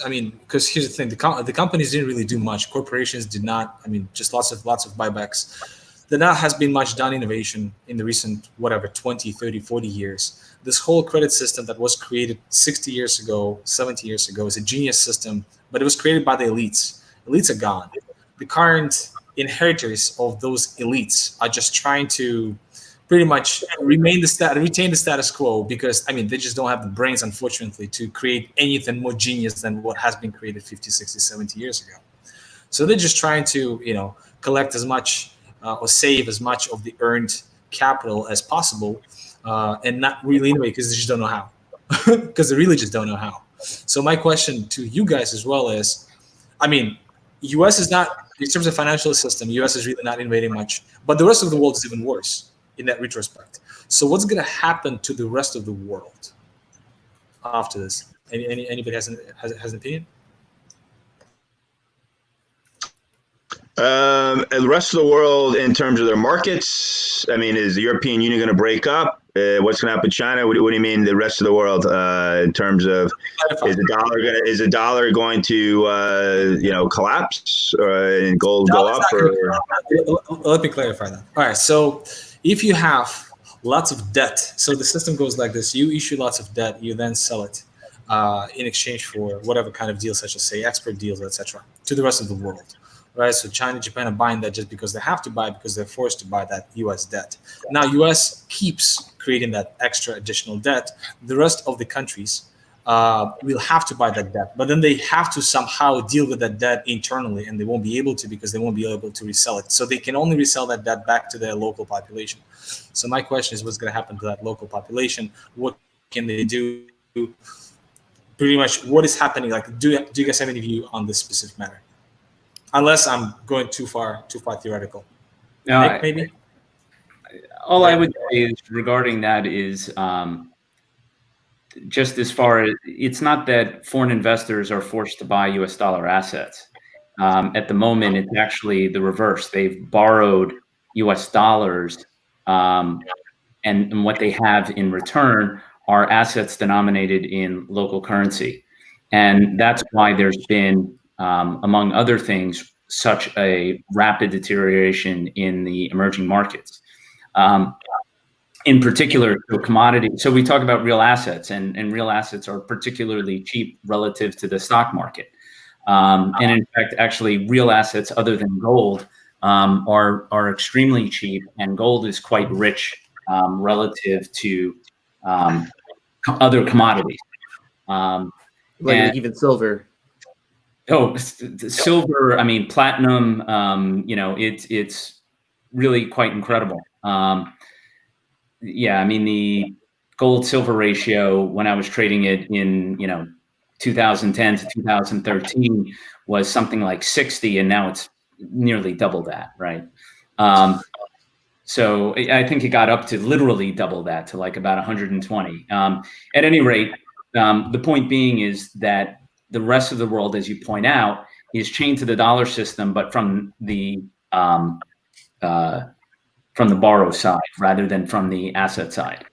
here's the thing: the companies didn't really do much. Corporations did not. I mean, just lots of buybacks. There not has been much done innovation in the recent 20, 30, 40 years. This whole credit system that was created 60 years ago, 70 years ago is a genius system, but it was created by the elites. Elites are gone. The current inheritors of those elites are just trying to pretty much retain the status quo, because they just don't have the brains, unfortunately, to create anything more genius than what has been created 50, 60, 70 years ago. So they're just trying to collect as much or save as much of the earned capital as possible, and not really innovate, because they just don't know how. Because they really just don't know how. So my question to you guys as well is, US is not, in terms of financial system, US is really not innovating much, but the rest of the world is even worse in that retrospect. So what's going to happen to the rest of the world after this? Anybody has an opinion? The rest of the world, in terms of their markets, is the European Union going to break up? What's going to happen in China? What do you mean the rest of the world, in terms of, is the dollar going to collapse, and gold go up? Let me clarify that. All right, so if you have lots of debt, so the system goes like this: you issue lots of debt, you then sell it in exchange for whatever kind of deals, such as, say, export deals, etc., to the rest of the world. Right, so China, Japan are buying that just because they have to buy, because they're forced to buy that U.S. debt. Now, U.S. keeps creating that extra additional debt. The rest of the countries will have to buy that debt, but then they have to somehow deal with that debt internally, and they won't be able to, because they won't be able to resell it. So they can only resell that debt back to their local population. So my question is, what's going to happen to that local population? What can they do? Pretty much, what is happening? Like, do you guys have any view on this specific matter? Unless I'm going too far theoretical. No, Nick, maybe? All I would say is, regarding that is, just as far as, it's not that foreign investors are forced to buy US dollar assets. At the moment, it's actually the reverse. They've borrowed US dollars, and what they have in return are assets denominated in local currency. And that's why there's been among other things, such a rapid deterioration in the emerging markets. In particular, the commodity. So we talk about real assets, and real assets are particularly cheap relative to the stock market. And in fact, actually, real assets other than gold are extremely cheap, and gold is quite rich relative to other commodities. Like even silver. Oh, silver! I mean, platinum. It's really quite incredible. Yeah, I mean, the gold silver ratio when I was trading it in 2010 to 2013 was something like 60, and now it's nearly double that, right? So I think it got up to literally double that, to like about 120. At any rate, the point being is that the rest of the world, as you point out, is chained to the dollar system, but from the borrow side rather than from the asset side.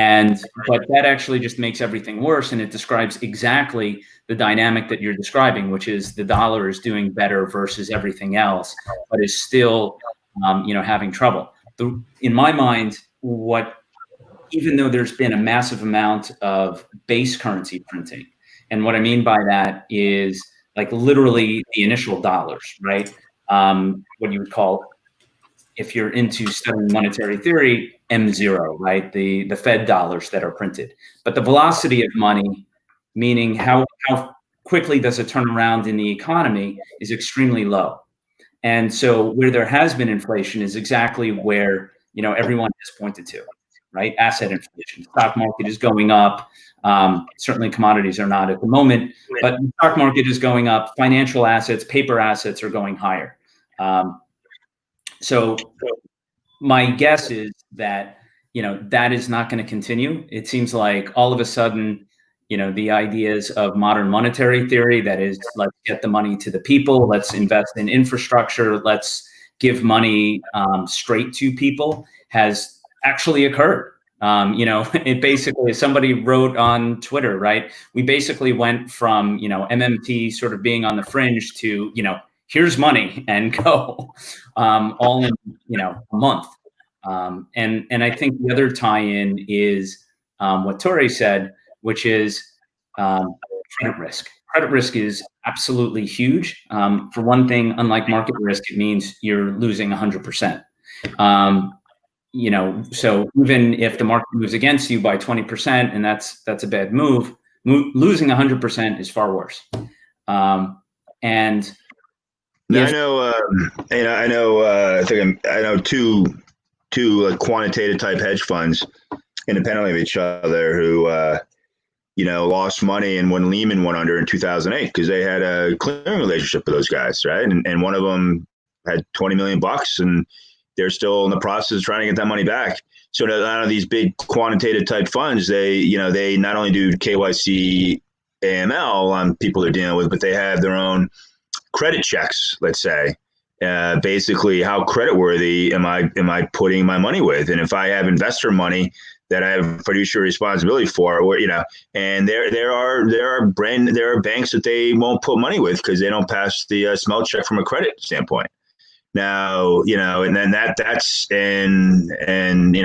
But that actually just makes everything worse, and it describes exactly the dynamic that you're describing, which is the dollar is doing better versus everything else, but is still having trouble. In my mind, even though there's been a massive amount of base currency printing, and what I mean by that is like literally the initial dollars, right? What you would call, if you're into studying monetary theory, M0, right? The Fed dollars that are printed. But the velocity of money, meaning how quickly does it turn around in the economy, is extremely low. And so where there has been inflation is exactly where everyone has pointed to, right? Asset inflation. The stock market is going up. Certainly commodities are not at the moment, but the stock market is going up. Financial assets, paper assets are going higher. So my guess is that, that is not going to continue. It seems like all of a sudden, the ideas of modern monetary theory, that is, let's get the money to the people, let's invest in infrastructure, let's give money straight to people, has actually occurred. It basically, somebody wrote on Twitter, right? We basically went from, MMT sort of being on the fringe to, here's money and go, all in, a month. And I think the other tie-in is what Teri said, which is credit risk. Credit risk is absolutely huge. For one thing, unlike market risk, it means you're losing 100%. So even if the market moves against you by 20%, and that's a bad move, losing 100% is far worse. And I know two quantitative type hedge funds independently of each other who lost money, and when Lehman went under in 2008 because they had a clearing relationship with those guys, right? And one of them had $20 million, and they're still in the process of trying to get that money back. So a lot of these big quantitative type funds, they not only do KYC AML on people they're dealing with, but they have their own credit checks, let's say. Basically, how creditworthy am I putting my money with? And if I have investor money that I have fiduciary responsibility for, and there are banks that they won't put money with because they don't pass the smell check from a credit standpoint. Now, and then that's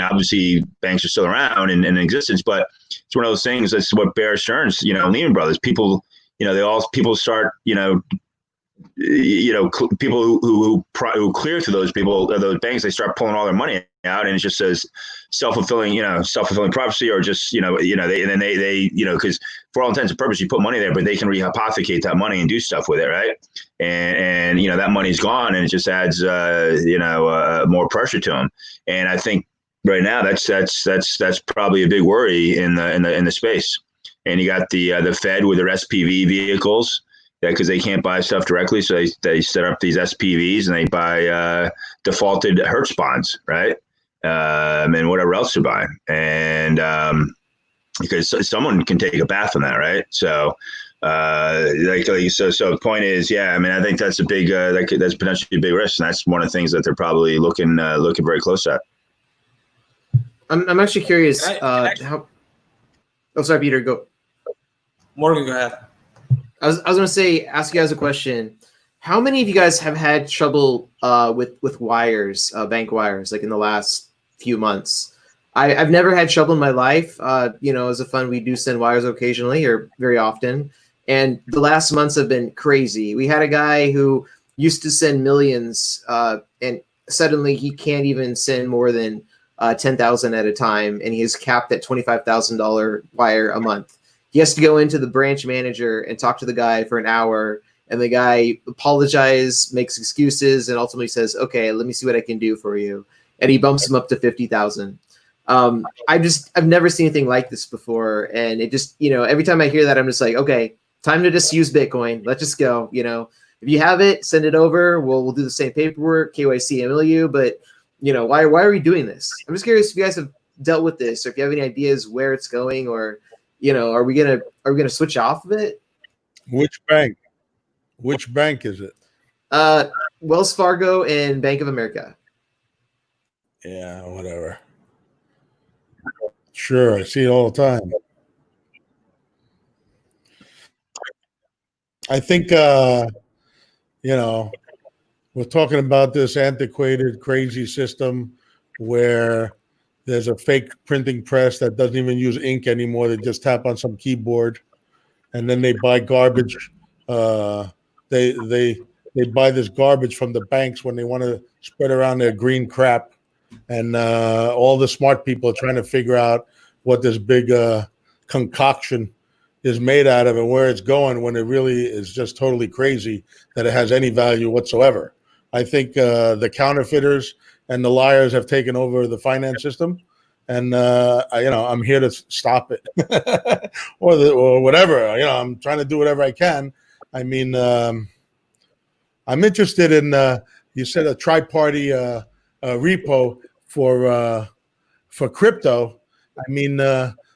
obviously banks are still around and in existence, but it's one of those things. That's what Bear Stearns, Lehman Brothers, people, people start, people who clear to those banks, they start pulling all their money out, and it just says self-fulfilling prophecy, or just, because for all intents and purposes, you put money there, but they can rehypothecate that money and do stuff with it. Right. And that money's gone, and it just adds, more pressure to them. And I think right now that's probably a big worry in the space. And you got the Fed with their SPV vehicles, because they can't buy stuff directly, so they set up these SPVs and they buy defaulted Hertz bonds, right? And whatever else they're buying, and because someone can take a bath on that, right? So, so the point is, I think that's a big that's potentially a big risk, and that's one of the things that they're probably looking very close at. I'm actually curious how. Oh, sorry, Peter, go. Morgan, go ahead. I was going to say, ask you guys a question. How many of you guys have had trouble with wires, bank wires, like in the last few months? I've never had trouble in my life. As a fund, we do send wires occasionally or very often. And the last months have been crazy. We had a guy who used to send millions, and suddenly he can't even send more than 10,000 at a time, and he is capped at $25,000 wire a month. He has to go into the branch manager and talk to the guy for an hour, and the guy apologizes, makes excuses, and ultimately says, "Okay, let me see what I can do for you," and he bumps him up to 50,000. I've never seen anything like this before, and it just, every time I hear that, I'm just like, okay, time to just use Bitcoin. Let's just go. If you have it, send it over. We'll do the same paperwork, KYC, MLU. But why are we doing this? I'm just curious if you guys have dealt with this, or if you have any ideas where it's going, or are we gonna switch off of it? Which bank? Which bank is it? Wells Fargo and Bank of America. Yeah, whatever. Sure, I see it all the time. I think we're talking about this antiquated, crazy system where there's a fake printing press that doesn't even use ink anymore. They just tap on some keyboard, and then they buy garbage. They buy this garbage from the banks when they want to spread around their green crap, and all the smart people are trying to figure out what this big concoction is made out of and where it's going, when it really is just totally crazy that it has any value whatsoever. I think the counterfeiters and the liars have taken over the finance system, and I'm here to stop it, or whatever. I'm trying to do whatever I can. I mean, I'm interested in. You said a tri-party repo for crypto. I mean,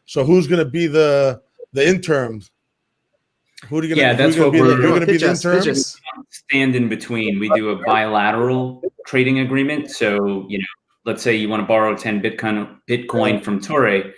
so who's going to be the interns? Who are you going to? That's what we're going to be the interns. Stand in between. We do a bilateral trading agreement. So let's say you want to borrow 10 Bitcoin from Teri.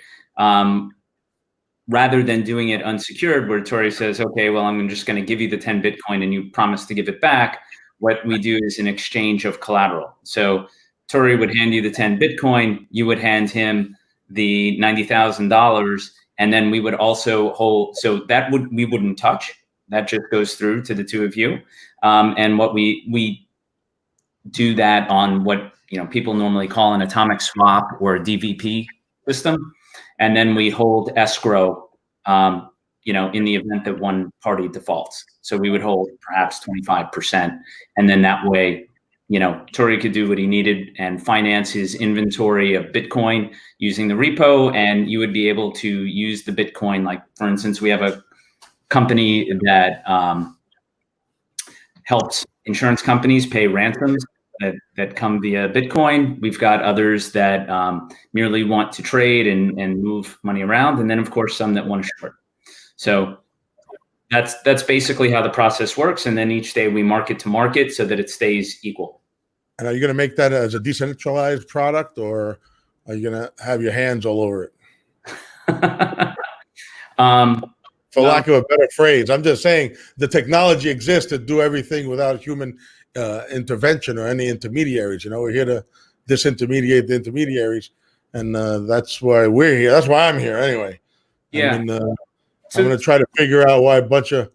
Rather than doing it unsecured, where Teri says, "Okay, well, I'm just going to give you the 10 Bitcoin, and you promise to give it back." What we do is an exchange of collateral. So Teri would hand you the 10 Bitcoin. You would hand him the $90,000. And then we would also hold, so that we wouldn't touch. That just goes through to the two of you. And what we do that on what people normally call an atomic swap or a DVP system, and then we hold escrow. In the event that one party defaults, so we would hold perhaps 25%, and then that way, Teri could do what he needed and finance his inventory of Bitcoin using the repo, and you would be able to use the Bitcoin. Like, for instance, we have a company that helps insurance companies pay ransoms that come via Bitcoin. We've got others that merely want to trade and move money around, and then of course some that want to short. So that's basically how the process works. And then each day we market to market so that it stays equal. And are you going to make that as a decentralized product, or are you going to have your hands all over it? For lack of a better phrase, I'm just saying the technology exists to do everything without human intervention or any intermediaries. We're here to disintermediate the intermediaries, and that's why we're here. That's why I'm here anyway. Yeah. I mean, I'm going to try to figure out why a bunch of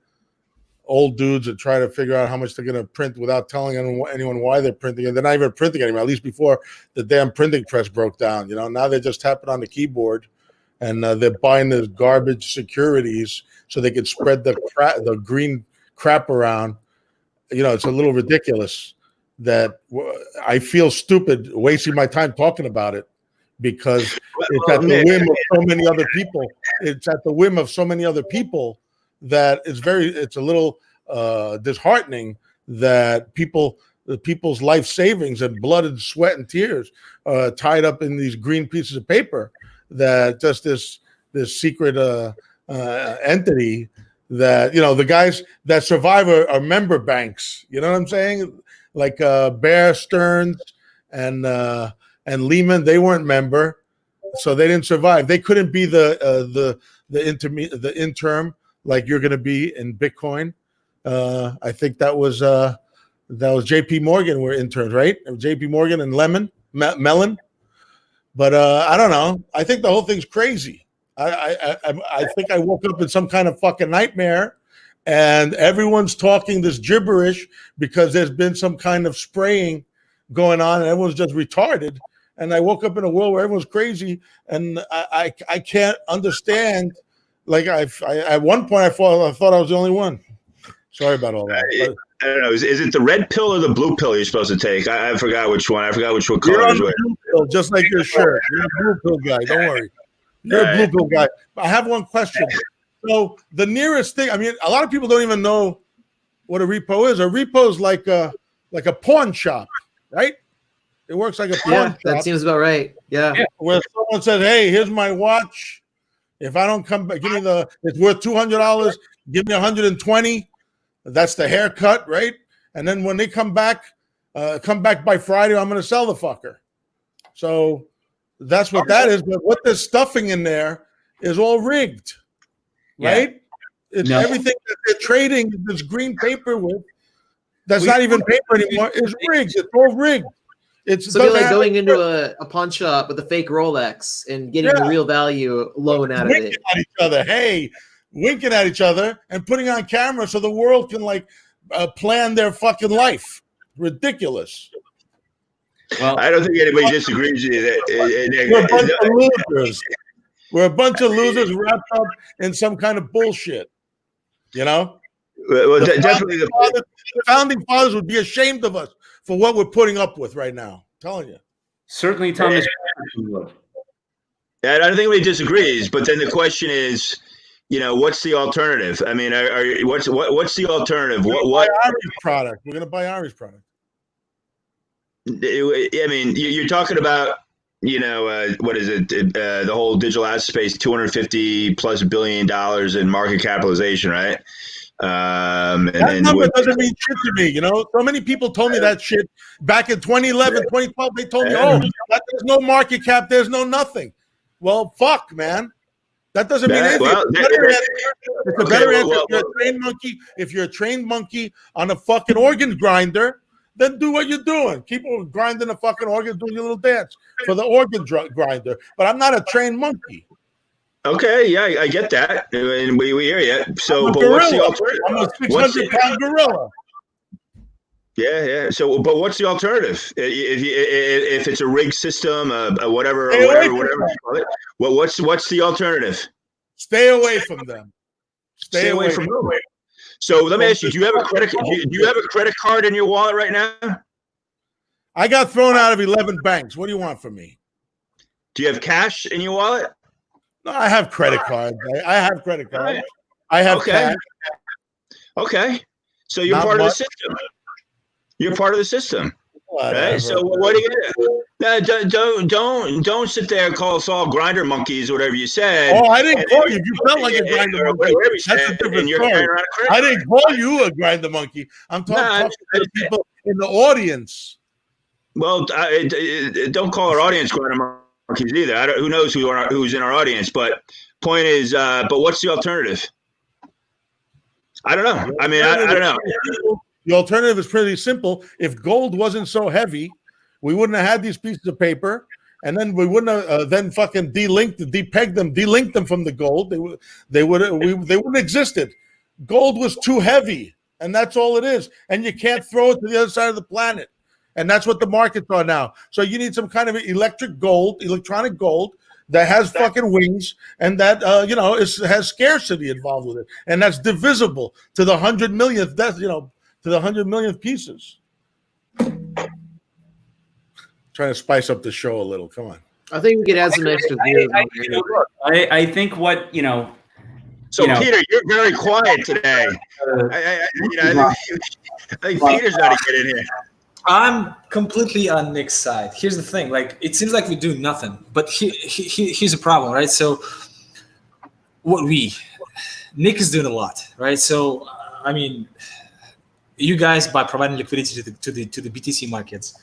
old dudes are trying to figure out how much they're going to print without telling anyone why they're printing it. They're not even printing anymore, at least before the damn printing press broke down. Now they're just tapping on the keyboard, and they're buying the garbage securities so they can spread the green crap around. It's a little ridiculous that I feel stupid wasting my time talking about it, because it's at the whim of so many other people. It's at the whim of so many other people that it's a little disheartening that people's life savings and blood and sweat and tears tied up in these green pieces of paper, that just this secret entity that the guys that survive are member banks. You know what I'm saying? Like Bear Stearns and Lehman, they weren't member, so they didn't survive. They couldn't be the interim. like you're going to be in Bitcoin. I think that was JP Morgan were interns, right? JP Morgan and Mellon. But I don't know. I think the whole thing's crazy. I think I woke up in some kind of fucking nightmare, and everyone's talking this gibberish because there's been some kind of spraying going on, and everyone's just retarded. And I woke up in a world where everyone's crazy, and I can't understand. Like at one point I thought I was the only one. Sorry about all that. But, I don't know. Is it the red pill or the blue pill you're supposed to take? I forgot which one. I forgot which one color you're on is the which. blue pill, just like your shirt. You're a blue pill guy. Don't worry. You're a blue pill guy. I have one question. So the nearest thing, I mean, a lot of people don't even know what a repo is. A repo is like a pawn shop, right? It works like a pawn shop. That seems about right. Yeah. Where someone says, "Hey, here's my watch. If I don't come back, it's worth $200. Give me 120. That's the haircut, right? And then when they come back by Friday, I'm going to sell the fucker." So that's what that is. But what they're stuffing in there is all rigged, right? It's everything that they're trading this green paper with. That's not even paper anymore. It's rigged. It's all rigged. It's so like going into a pawn shop with a fake Rolex and getting the real value loan out of it. At each other, winking at each other and putting on camera so the world can plan their fucking life. Ridiculous. Well, I don't think anybody disagrees with you. We're a bunch of losers. We're a bunch of losers wrapped up in some kind of bullshit. You know? Well, definitely the founding fathers would be ashamed of us for what we're putting up with right now. I'm telling you. Certainly, Thomas. I don't think anybody disagrees, but then the question is, what's the alternative? I mean, what's the alternative? What Irish product? We're going to buy Irish product. I mean, you're talking about, what is it? The whole digital asset space, $250+ billion in market capitalization, right? That number doesn't mean shit to me. So many people told me that shit back in 2011, 2012. They told me, there's no market cap, there's no nothing. Well, fuck, man. That doesn't mean anything. It's a better answer. If you're a trained monkey, if you're a trained monkey on a fucking organ grinder, then do what you're doing. Keep grinding a fucking organ, doing your little dance for the organ grinder. But I'm not a trained monkey. Okay, yeah, I get that, and we hear you. So, but what's the alternative? I'm a 600-pound gorilla. Yeah. So, but what's the alternative? If it's a rigged system, whatever you call it, what's the alternative? Stay away from them. Stay away from them. So let me ask you: do you have a credit card in your wallet right now? I got thrown out of 11 banks. What do you want from me? Do you have cash in your wallet? No, I have credit cards. I have credit cards. I have cash. Okay. So you're part of the system. You're part of the system. Right? So what do you don't sit there and call us all grinder monkeys or whatever you said. Oh, I didn't call you. You felt like a grinder monkey. That's a different story. I didn't call you a grinder monkey. I'm talking to the people in the audience. Well, don't call our audience grinder monkeys either. Who knows who's in our audience? But point is, but what's the alternative? I don't know. I mean, I don't know. The alternative is pretty simple. If gold wasn't so heavy, we wouldn't have had these pieces of paper, and then we wouldn't have then fucking delinked them from the gold. They wouldn't existed. Gold was too heavy, and that's all it is. And you can't throw it to the other side of the planet. And that's what the markets are now. So you need some kind of electronic gold that has fucking wings and that has scarcity involved with it, and that's divisible to the 100 millionth. To the 100 millionth pieces. Trying to spice up the show a little. Come on. I think we could add some extra views. I think what So Peter, you're very quiet today. I think Peter's got to get in here. I'm completely on Nick's side. Here's the thing: it seems like we do nothing, but here's a problem, right? So, Nick is doing a lot, right? So, I mean, you guys, by providing liquidity to the BTC markets,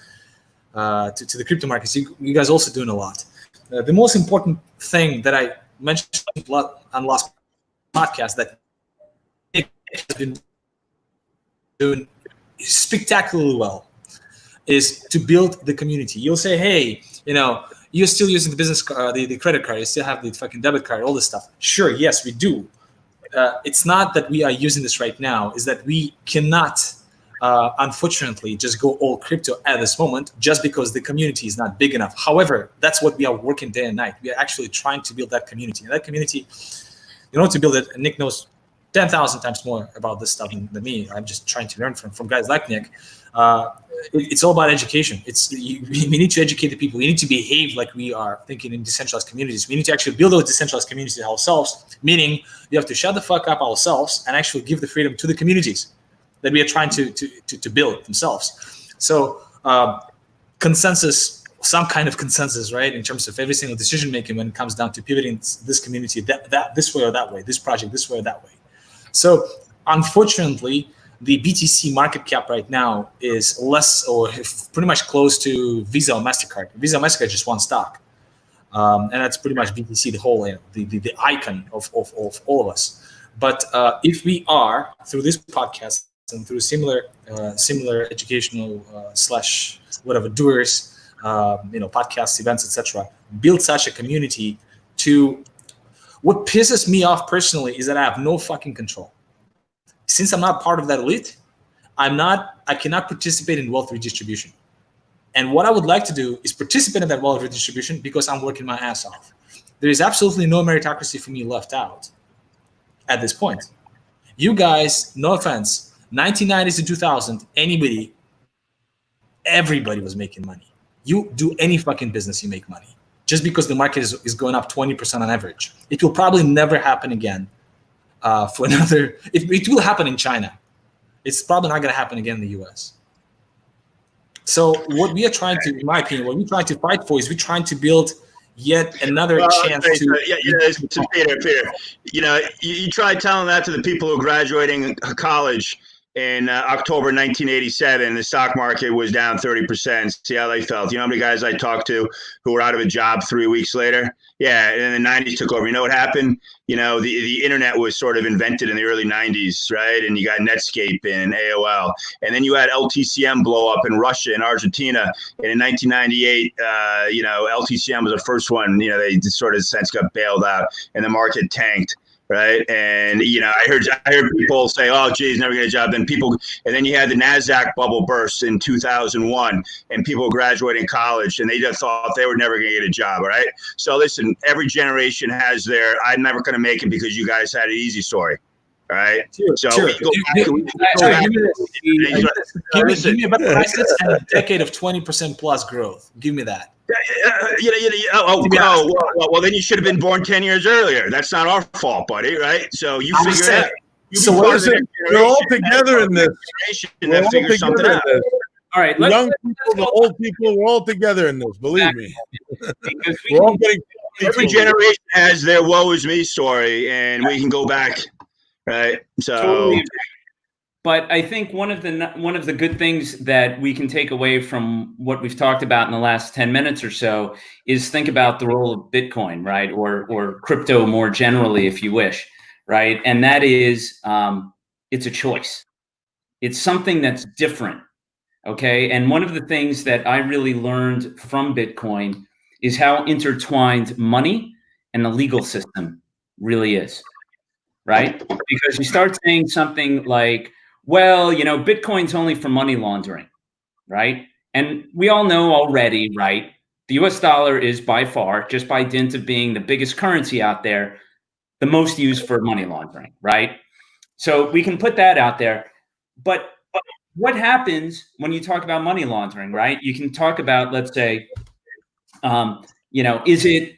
to the crypto markets, you guys also doing a lot. The most important thing that I mentioned on last podcast that has been doing spectacularly well is to build the community. You'll say, hey, you're still using the business the credit card, you still have the fucking debit card, all this stuff. Sure, yes, we do. It's not that we are using this right now, is that we cannot unfortunately just go all crypto at this moment just because the community is not big enough. However, that's what we are working day and night. We are actually trying to build that community. And that community, in order to build it, and Nick knows 10,000 times more about this stuff than me. I'm just trying to learn from guys like Nick. It's all about education. We need to educate the people. We need to behave like we are thinking in decentralized communities. We need to actually build those decentralized communities ourselves, meaning you have to shut the fuck up ourselves and actually give the freedom to the communities that we are trying to build themselves. So consensus, some kind of consensus, right, in terms of every single decision making when it comes down to pivoting this community that this way or that way, this project this way or that way. So unfortunately, the BTC market cap right now is less or pretty much close to Visa or MasterCard. Visa or MasterCard is just one stock. And that's pretty much BTC, the whole, the icon of all of us. But if we are, through this podcast and through similar educational slash whatever doers, podcasts, events, etc., build such a community to, what pisses me off personally is that I have no fucking control. Since I'm not part of that elite, I cannot participate in wealth redistribution. And what I would like to do is participate in that wealth redistribution because I'm working my ass off. There is absolutely no meritocracy for me left out at this point. You guys, no offense, 1990s to 2000, everybody was making money. You do any fucking business, you make money. Just because the market is going up 20% on average. It will probably never happen again for another, it will happen in China. It's probably not going to happen again in the US. So what we are trying to, in my opinion, what we're trying to fight for is we're trying to build yet another chance to. Peter, you tried telling that to the people who are graduating college in October 1987, the stock market was down 30%. See how they felt. You know how many guys I talked to who were out of a job 3 weeks later? Yeah, and then the 90s took over. You know what happened? The internet was sort of invented in the early 90s, right? And you got Netscape and AOL. And then you had LTCM blow up in Russia and Argentina. And in 1998, LTCM was the first one, they just sort of sense got bailed out and the market tanked. Right. And, I heard people say, oh, geez, never get a job. And then you had the NASDAQ bubble burst in 2001 and people graduating college and they just thought they were never going to get a job. All right. So listen, every generation has their I'm never going to make it because you guys had an easy story. All right. So give me a better prices and a decade of 20% plus growth. Give me that. Well, then you should have been born 10 years earlier. That's not our fault, buddy, right? So you figure it out. So what is it? We're all together in this. We're all figure something out. All right, the young people, the old people, we're all together in this. Believe me. We're all getting. Every generation has their woe is me story, and we can go back, right? So. Totally. But I think one of the good things that we can take away from what we've talked about in the last 10 minutes or so is think about the role of Bitcoin, right? Or crypto more generally, if you wish, right? And that is, it's a choice. It's something that's different, okay? And one of the things that I really learned from Bitcoin is how intertwined money and the legal system really is, right? Because you start saying something like, well, Bitcoin's only for money laundering, right? And we all know already, right? The US dollar is by far, just by dint of being the biggest currency out there, the most used for money laundering, right? So we can put that out there. But what happens when you talk about money laundering, right? You can talk about, let's say, is it,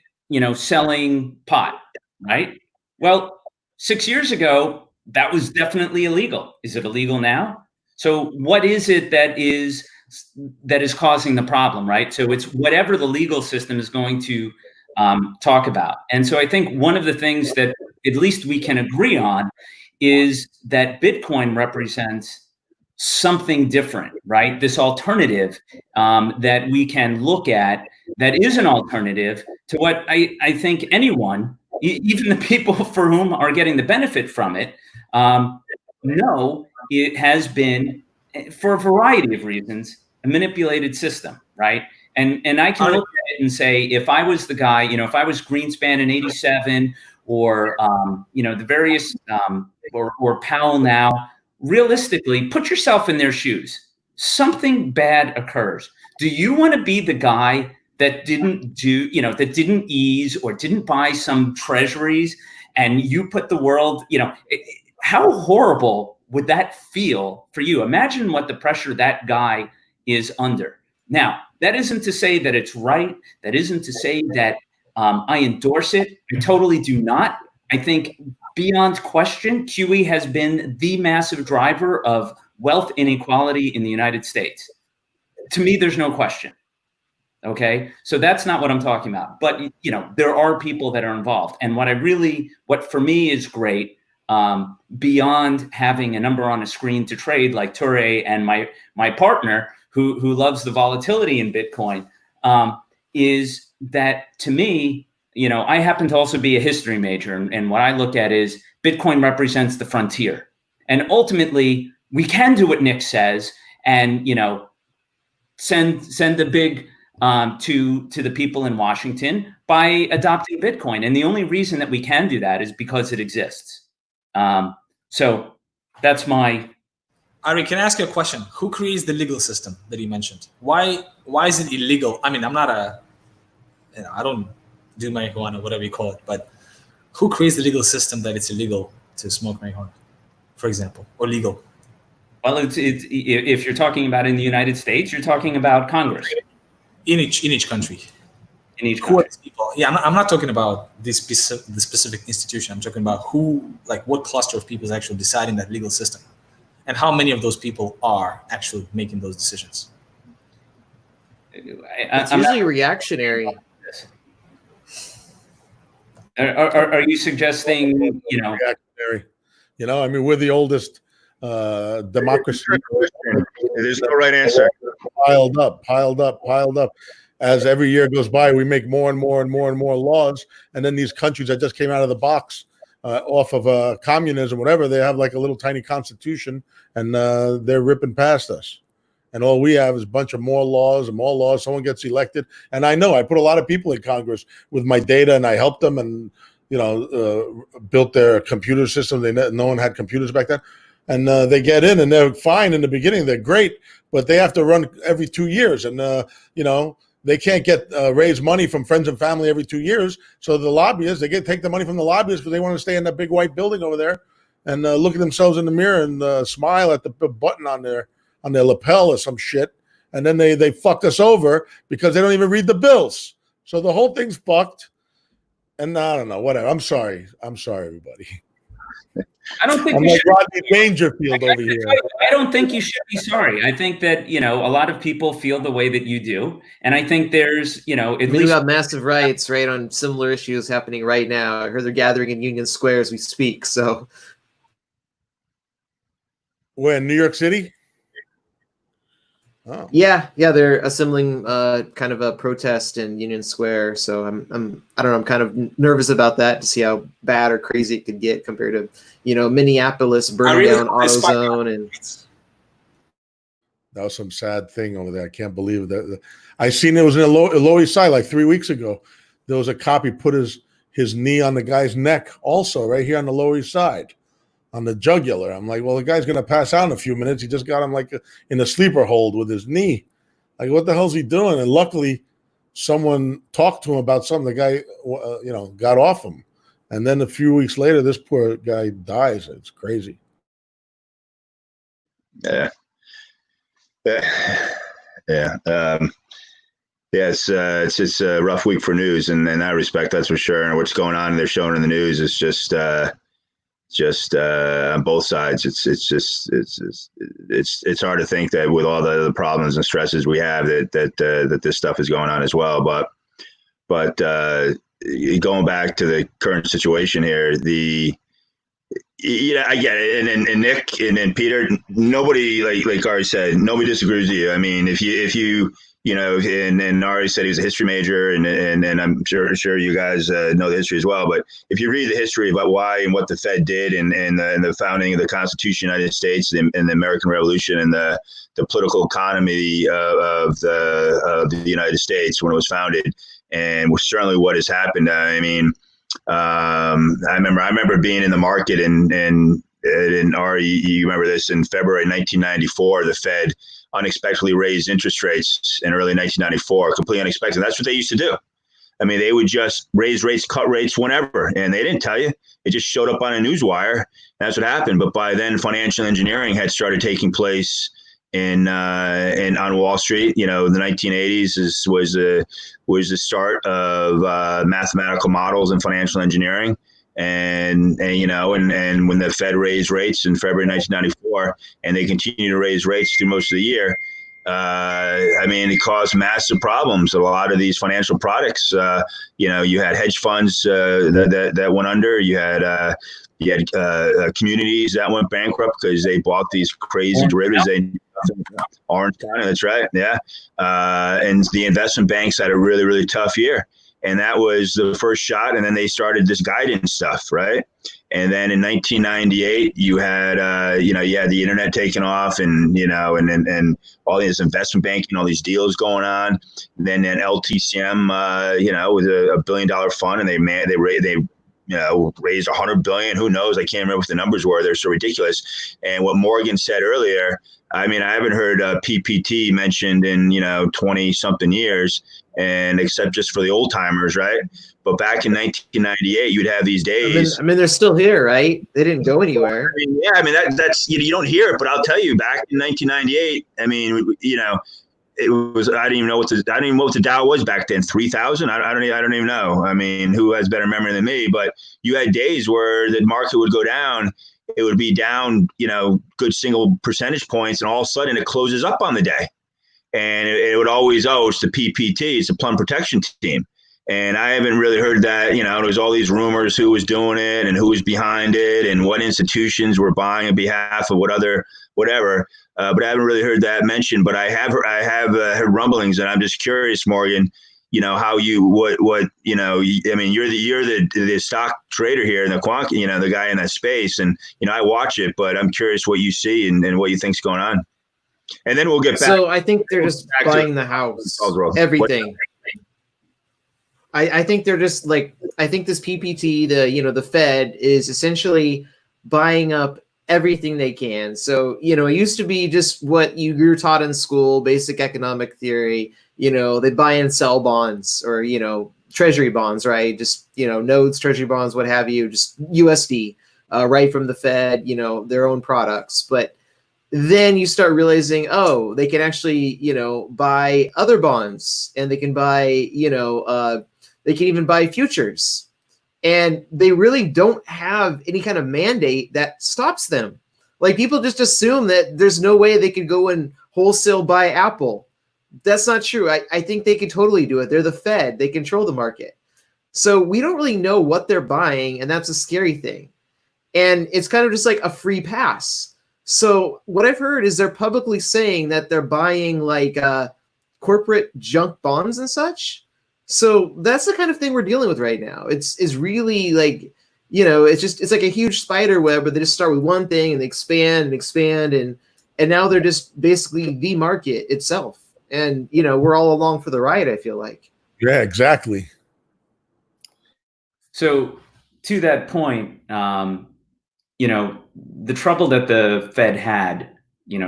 selling pot, right? Well, 6 years ago, that was definitely illegal. Is it illegal now? So what is it that is causing the problem, right? So it's whatever the legal system is going to talk about. And so I think one of the things that at least we can agree on is that Bitcoin represents something different, right? This alternative that we can look at that is an alternative to what I think anyone, even the people for whom are getting the benefit from it, no, it has been, for a variety of reasons, a manipulated system, right? And I can look at it and say, if I was the guy, if I was Greenspan in '87, or the various or Powell now, realistically, put yourself in their shoes. Something bad occurs. Do you want to be the guy that didn't that didn't ease or didn't buy some treasuries, and you put the world, how horrible would that feel for you? Imagine what the pressure that guy is under. Now, that isn't to say that it's right. That isn't to say that I endorse it. I totally do not. I think beyond question, QE has been the massive driver of wealth inequality in the United States. To me, there's no question. Okay, so that's not what I'm talking about. But there are people that are involved, and what for me is great, beyond having a number on a screen to trade like Teri and my partner who loves the volatility in Bitcoin, is that, to me, I happen to also be a history major, and what I look at is Bitcoin represents the frontier, and ultimately we can do what Nick says, and send the big to the people in Washington by adopting Bitcoin, and the only reason that we can do that is because it exists. So that's my. Ari, can I ask you a question? Who creates the legal system that you mentioned? Why is it illegal? I mean, I don't do marijuana, whatever you call it, but who creates the legal system that it's illegal to smoke marijuana, for example, or legal? Well, it's if you're talking about in the United States, you're talking about Congress. In each country. In each who are country. these people? Yeah, I'm not talking about the specific institution. I'm talking about what cluster of people is actually deciding that legal system, and how many of those people are actually making those decisions. It's usually reactionary. Are you suggesting, reactionary? I mean, we're the oldest democracy. There's no right answer. Piled up. As every year goes by, we make more and more and more and more laws, and then these countries that just came out of the box off of communism, whatever, they have like a little tiny constitution, and they're ripping past us. And all we have is a bunch of more laws and more laws. Someone gets elected, and I know I put a lot of people in Congress with my data, and I helped them, and built their computer system. No one had computers back then, and they get in, and they're fine in the beginning. They're great, but they have to run every 2 years, and they can't raise money from friends and family every 2 years. So the lobbyists, take the money from the lobbyists because they want to stay in that big white building over there and look at themselves in the mirror and smile at the button on their lapel or some shit. And then they fucked us over because they don't even read the bills. So the whole thing's fucked. And I don't know, whatever. I'm sorry, everybody. I don't think I'm like Rodney Dangerfield over here. I don't think you should be sorry. I think that, a lot of people feel the way that you do. And I think there's, at least. We got massive riots, right, on similar issues happening right now. I heard they're gathering in Union Square as we speak. So. We're in New York City? Oh. Yeah, they're assembling kind of a protest in Union Square. So I don't know, I'm kind of nervous about that to see how bad or crazy it could get compared to, Minneapolis burning down AutoZone. And that was some sad thing over there. I can't believe that. I seen it was in the Lower East Side like 3 weeks ago. There was a cop, he put his knee on the guy's neck also right here on the Lower East Side, on the jugular. I'm like, well, the guy's going to pass out in a few minutes. He just got him like in a sleeper hold with his knee. Like, what the hell's he doing? And luckily, someone talked to him about something. The guy, got off him. And then a few weeks later, this poor guy dies. It's crazy. Yeah. It's a rough week for news, and in that respect, that's for sure. And what's going on, they're showing in the news is just on both sides. It's hard to think that with all the problems and stresses we have that this stuff is going on as well. But going back to the current situation here, I get it. And Nick and Peter, nobody, like Ari said, nobody disagrees with you. I mean, if you and already said he was a history major, and I'm sure you guys know the history as well. But if you read the history about why and what the Fed did, and the founding of the Constitution of the United States, and the American Revolution, and the political economy of the United States when it was founded, and certainly what has happened. I mean, I remember being in the market, and Ari, you remember this, in February 1994, the Fed unexpectedly raised interest rates in early 1994, completely unexpected. That's what they used to do. I mean, they would just raise rates, cut rates whenever, and they didn't tell you. It just showed up on a newswire. That's what happened. But by then, financial engineering had started taking place on Wall Street. The 1980s was the start of mathematical models and financial engineering. And when the Fed raised rates in February 1994, and they continue to raise rates through most of the year, it caused massive problems. A lot of these financial products, you had hedge funds that went under. You had communities that went bankrupt because they bought these crazy derivatives. Orange County, that's right, yeah. And the investment banks had a really, really tough year. And that was the first shot. And then they started this guidance stuff, right? And then in 1998, you had the internet taking off, and all this investment banking, all these deals going on. Then LTCM, was a $1 billion fund, and they raised $100 billion. Who knows? I can't remember what the numbers were. They're so ridiculous. And what Morgan said earlier, I haven't heard PPT mentioned in 20 something years, and except just for the old timers, right? But back in 1998, you'd have these days. They're still here, right? They didn't go anywhere. That's you don't hear it, but I'll tell you, back in 1998, it was, I didn't even know what the Dow was back then. 3,000. I don't even know. Who has better memory than me? But you had days where the market would go down. It would be down, good single percentage points, and all of a sudden it closes up on the day. And it would always, it's the PPT, it's the plum protection team. And I haven't really heard that, there was all these rumors who was doing it and who was behind it and what institutions were buying on behalf of whatever. But I haven't really heard that mentioned. But I have heard rumblings, and I'm just curious, Morgan, how you're the stock trader here and the quant, the guy in that space, and I watch it, but I'm curious what you see and what you think's going on. And then we'll get back. So I think they're just buying the house, everything. I think they're just I think this PPT, the Fed is essentially buying up everything they can. So, it used to be just what you were taught in school, basic economic theory. They buy and sell bonds, or, treasury bonds, right? Just, nodes, treasury bonds, what have you, just USD, right from the Fed, their own products. But then you start realizing, they can actually, buy other bonds, and they can buy, they can even buy futures. And they really don't have any kind of mandate that stops them. People just assume that there's no way they could go and wholesale buy Apple. That's not true. I think they could totally do it. They're the Fed. They control the market. So we don't really know what they're buying, and that's a scary thing. And it's kind of just like a free pass. So what I've heard is they're publicly saying that they're buying corporate junk bonds and such. So that's the kind of thing we're dealing with right now. It's really it's like a huge spider web, where they just start with one thing and they expand and expand, and now they're just basically the market itself. And we're all along for the ride, I feel like. Yeah, exactly. So to that point, the trouble that the Fed had,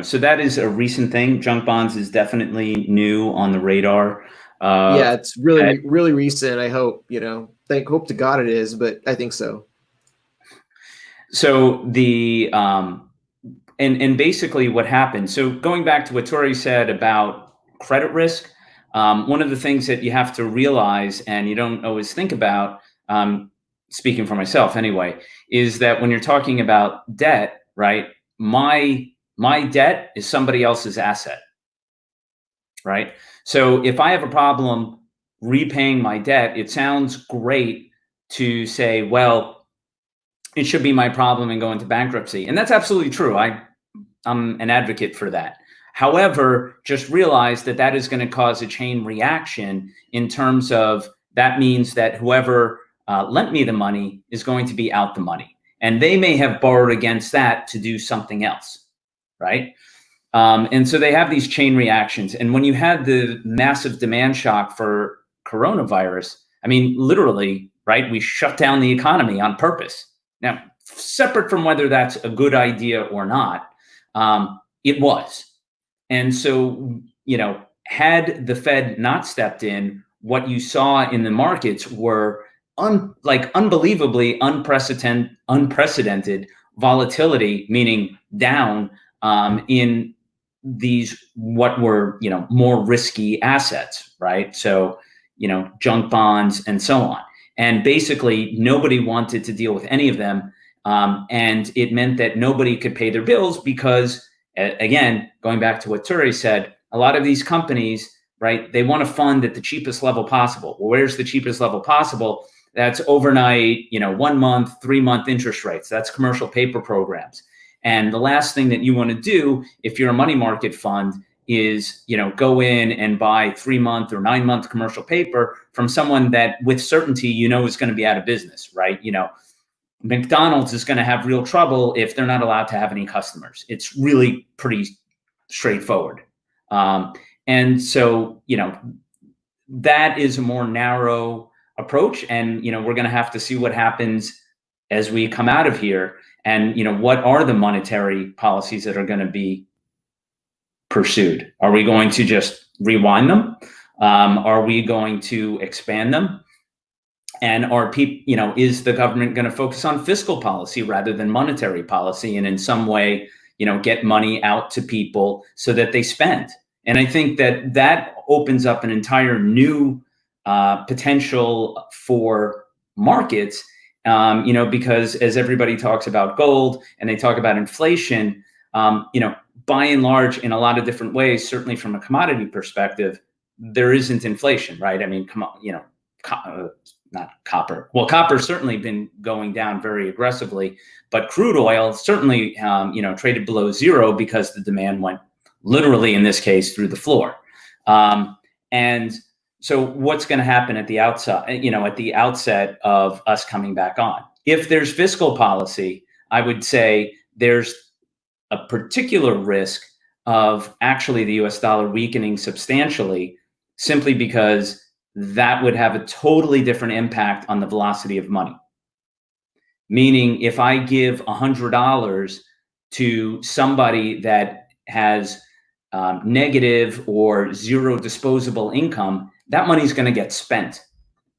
so that is a recent thing. Junk bonds is definitely new on the radar. Yeah, it's really, really recent. I hope, hope to God it is, but I think so. So the, and basically what happened, so going back to what Tori said about credit risk, one of the things that you have to realize, and you don't always think about, speaking for myself anyway, is that when you're talking about debt, right, my debt is somebody else's asset, right? So if I have a problem repaying my debt, it sounds great to say, well, it should be my problem and go into bankruptcy. And that's absolutely true. I'm an advocate for that. However, just realize that that is going to cause a chain reaction in terms of that means that whoever lent me the money is going to be out the money. And they may have borrowed against that to do something else, right? And so they have these chain reactions. And when you had the massive demand shock for coronavirus, I mean, literally, right, we shut down the economy on purpose. Now, separate from whether that's a good idea or not, it was. And so, you know, had the Fed not stepped in, what you saw in the markets were unbelievably unprecedented volatility, meaning down in these what were, you know, more risky assets, right? So, you know, junk bonds and so on. And basically nobody wanted to deal with any of them. And it meant that nobody could pay their bills because, again, going back to what Teri said, a lot of these companies, right, they want to fund at the cheapest level possible. Well, where's the cheapest level possible? That's overnight, you know, 1 month, 3 month interest rates. That's commercial paper programs. And the last thing that you want to do if you're a money market fund is, you know, go in and buy 3 month or 9 month commercial paper from someone that with certainty, you know, is going to be out of business, right? You know, McDonald's is going to have real trouble if they're not allowed to have any customers. It's really pretty straightforward. And so, you know, that is a more narrow approach. And, you know, we're going to have to see what happens as we come out of here. And, you know, what are the monetary policies that are going to be pursued? Are we going to just rewind them? Are we going to expand them? And are people, you know, is the government going to focus on fiscal policy rather than monetary policy, and in some way, you know, get money out to people so that they spend? And I think that that opens up an entire new potential for markets, you know, because as everybody talks about gold and they talk about inflation, you know, by and large, in a lot of different ways, certainly from a commodity perspective, there isn't inflation, right? I mean, come on, you know, not copper. Well, copper's certainly been going down very aggressively, but crude oil certainly, you know, traded below zero because the demand went literally, in this case, through the floor. And so what's going to happen at the outside, you know, at the outset of us coming back on? If there's fiscal policy, I would say there's a particular risk of actually the US dollar weakening substantially, simply because that would have a totally different impact on the velocity of money. Meaning, if I give $100 to somebody that has negative or zero disposable income, that money is going to get spent.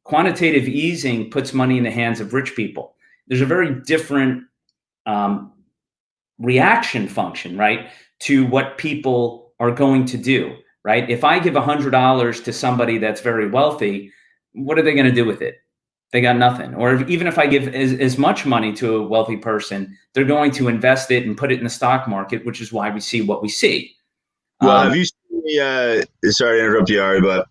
Quantitative easing puts money in the hands of rich people. There's a very different reaction function, right, to what people are going to do, right? If I give $100 to somebody that's very wealthy, what are they going to do with it? They got nothing. Or even if I give as much money to a wealthy person, they're going to invest it and put it in the stock market, which is why we see what we see. Well, have you seen sorry to interrupt you, Ari, but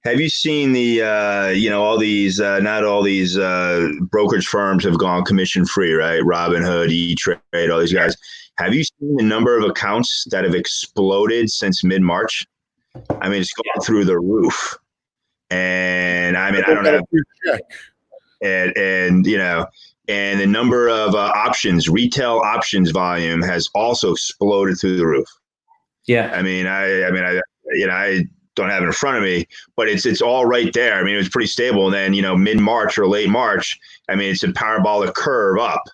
have you seen the, you know, all these, not all these brokerage firms have gone commission free, right? Robinhood, E-Trade, all these guys. Have you seen the number of accounts that have exploded since mid-March? I mean, it's gone through the roof. And I mean, I don't know. And you know, and the number of options, retail options volume has also exploded through the roof. Yeah. I mean, you know, I don't have it in front of me, but it's all right there. I mean, it was pretty stable. And then, you know, mid-March or late March, I mean, it's a parabolic curve up.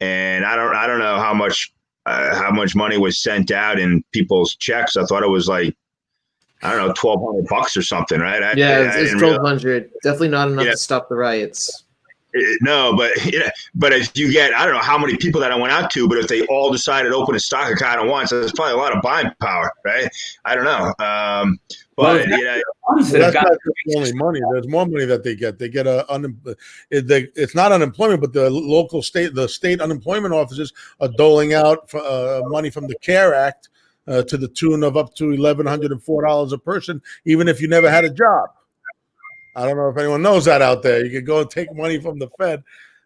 And I don't know how much money was sent out in people's checks. I thought it was like, I don't know, $1,200 or something, right? Yeah, it's 1,200. Definitely not enough to stop the riots. No, but but if you get, I don't know how many people that I went out to, but if they all decided to open a stock account at once, there's probably a lot of buying power, right? I don't know. But that's not the only money. There's more money that they get. They get it's not unemployment, but the state unemployment offices are doling out money from the CARE Act to the tune of up to $1,104 a person, even if you never had a job. I don't know if anyone knows that out there. You could go and take money from the Fed.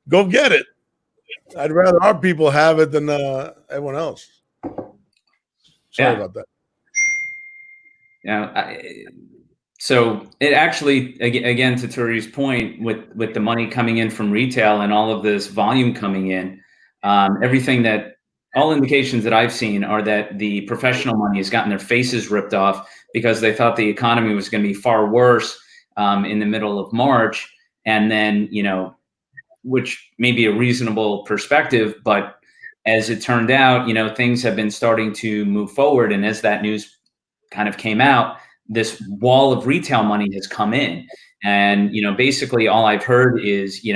Go get it. I'd rather our people have it than everyone else. Sorry about that. So it actually, again, to Teri's point, with the money coming in from retail and all of this volume coming in, all indications that I've seen are that the professional money has gotten their faces ripped off because they thought the economy was going to be far worse in the middle of March. And then, which may be a reasonable perspective, but as it turned out, things have been starting to move forward. And as that news kind of came out, this wall of retail money has come in. And, basically all I've heard is,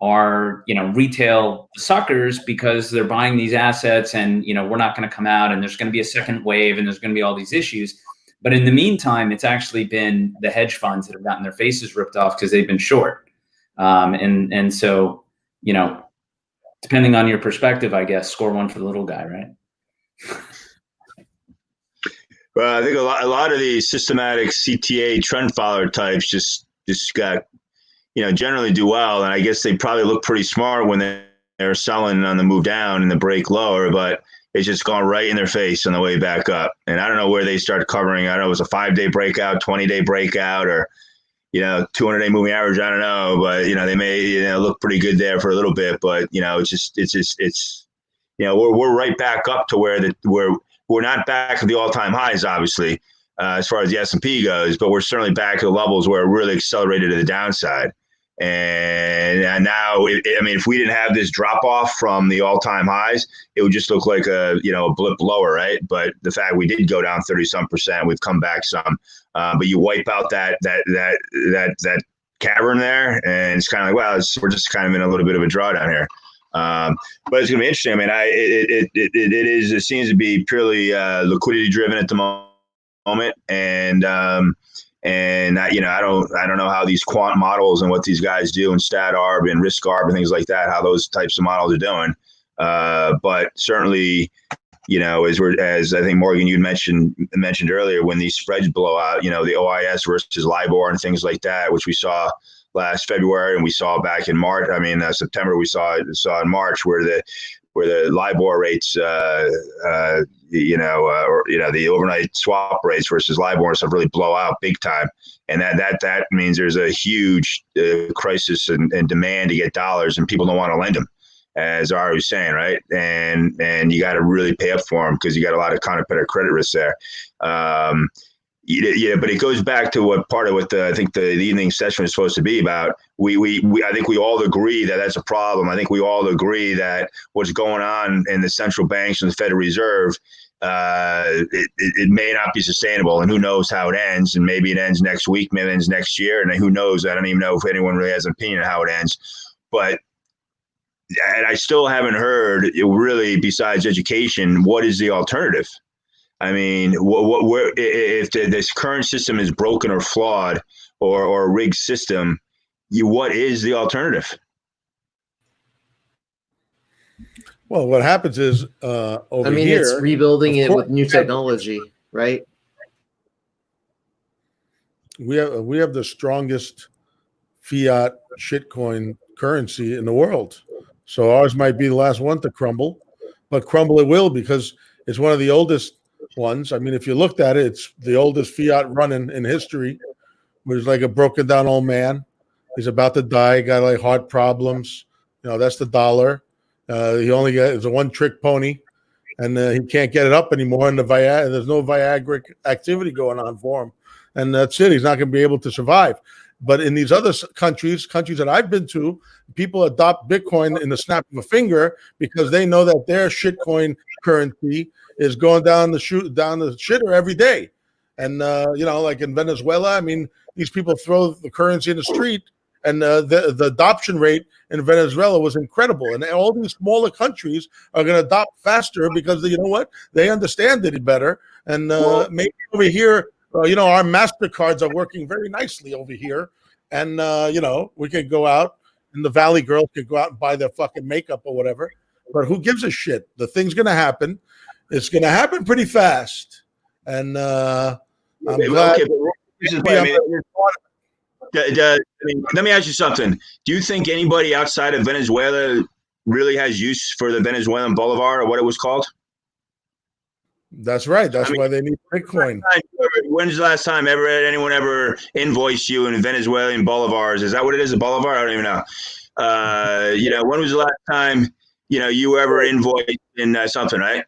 are, retail suckers because they're buying these assets and, we're not going to come out and there's going to be a second wave and there's going to be all these issues. But in the meantime, it's actually been the hedge funds that have gotten their faces ripped off because they've been short. And so, depending on your perspective, I guess, score one for the little guy, right? Well, I think a lot of the systematic CTA trend follower types just got, generally do well. And I guess they probably look pretty smart when they're selling on the move down and the break lower, but it's just gone right in their face on the way back up. And I don't know where they start covering. I don't know if it was a 5-day breakout, 20-day breakout, or 200-day moving average. I don't know, but they may look pretty good there for a little bit. But it's we're right back up to where we're not back to the all-time highs, obviously, as far as the S&P goes, but we're certainly back to the levels where it really accelerated to the downside. And now, if we didn't have this drop off from the all-time highs, it would just look like a blip lower, right? But the fact we did go down 30-some%, we've come back some. But you wipe out that cavern there, and it's kind of like, well, we're just kind of in a little bit of a drawdown here. But it's going to be interesting. It seems to be purely liquidity driven at the moment, and I don't know how these quant models and what these guys do in stat arb and risk arb and things like that, how those types of models are doing. But certainly, as I think Morgan, you mentioned earlier, when these spreads blow out, the OIS versus LIBOR and things like that, which we saw last February and we saw back in March. September we saw in March where the LIBOR rates, the overnight swap rates versus LIBOR and stuff really blow out big time, and that means there's a huge crisis and demand to get dollars, and people don't want to lend them, as Ari was saying, right? And you got to really pay up for them because you got a lot of counterparty credit risk there. But it goes back to what I think the evening session was supposed to be about. I think we all agree that that's a problem. I think we all agree that what's going on in the central banks and the Federal Reserve, it may not be sustainable, and who knows how it ends. And maybe it ends next week, maybe it ends next year, and who knows? I don't even know if anyone really has an opinion on how it ends. But and I still haven't heard really, besides education, what is the alternative? If this current system is broken or flawed or a rigged system, what is the alternative? Well, what happens is over here, it's rebuilding it with new technology, right? We have the strongest fiat shitcoin currency in the world. So ours might be the last one to crumble, but crumble it will because it's one of the oldest ones. If you looked at it, it's the oldest fiat running in history. He's like a broken down old man. He's about to die, got like heart problems. That's the dollar. He only is a one-trick pony, and he can't get it up anymore. And there's no Viagra activity going on for him, and that's it. He's not going to be able to survive. But in these other countries that I've been to, people adopt Bitcoin in the snap of a finger because they know that their shitcoin currency is going down the shitter every day. And, like in Venezuela, these people throw the currency in the street, and the adoption rate in Venezuela was incredible. And all these smaller countries are going to adopt faster because, they understand it better. And maybe over here, our MasterCards are working very nicely over here. And, we could go out, and the Valley girls could go out and buy their fucking makeup or whatever. But who gives a shit? The thing's going to happen. It's going to happen pretty fast. And I'm glad. Let me ask you something. Do you think anybody outside of Venezuela really has use for the Venezuelan Bolivar, or what it was called? That's right. That's why they need Bitcoin. When's the last time anyone ever invoiced you in Venezuelan bolivars? Is that what it is, a bolivar? I don't even know. When was the last time, you ever invoiced in something, right?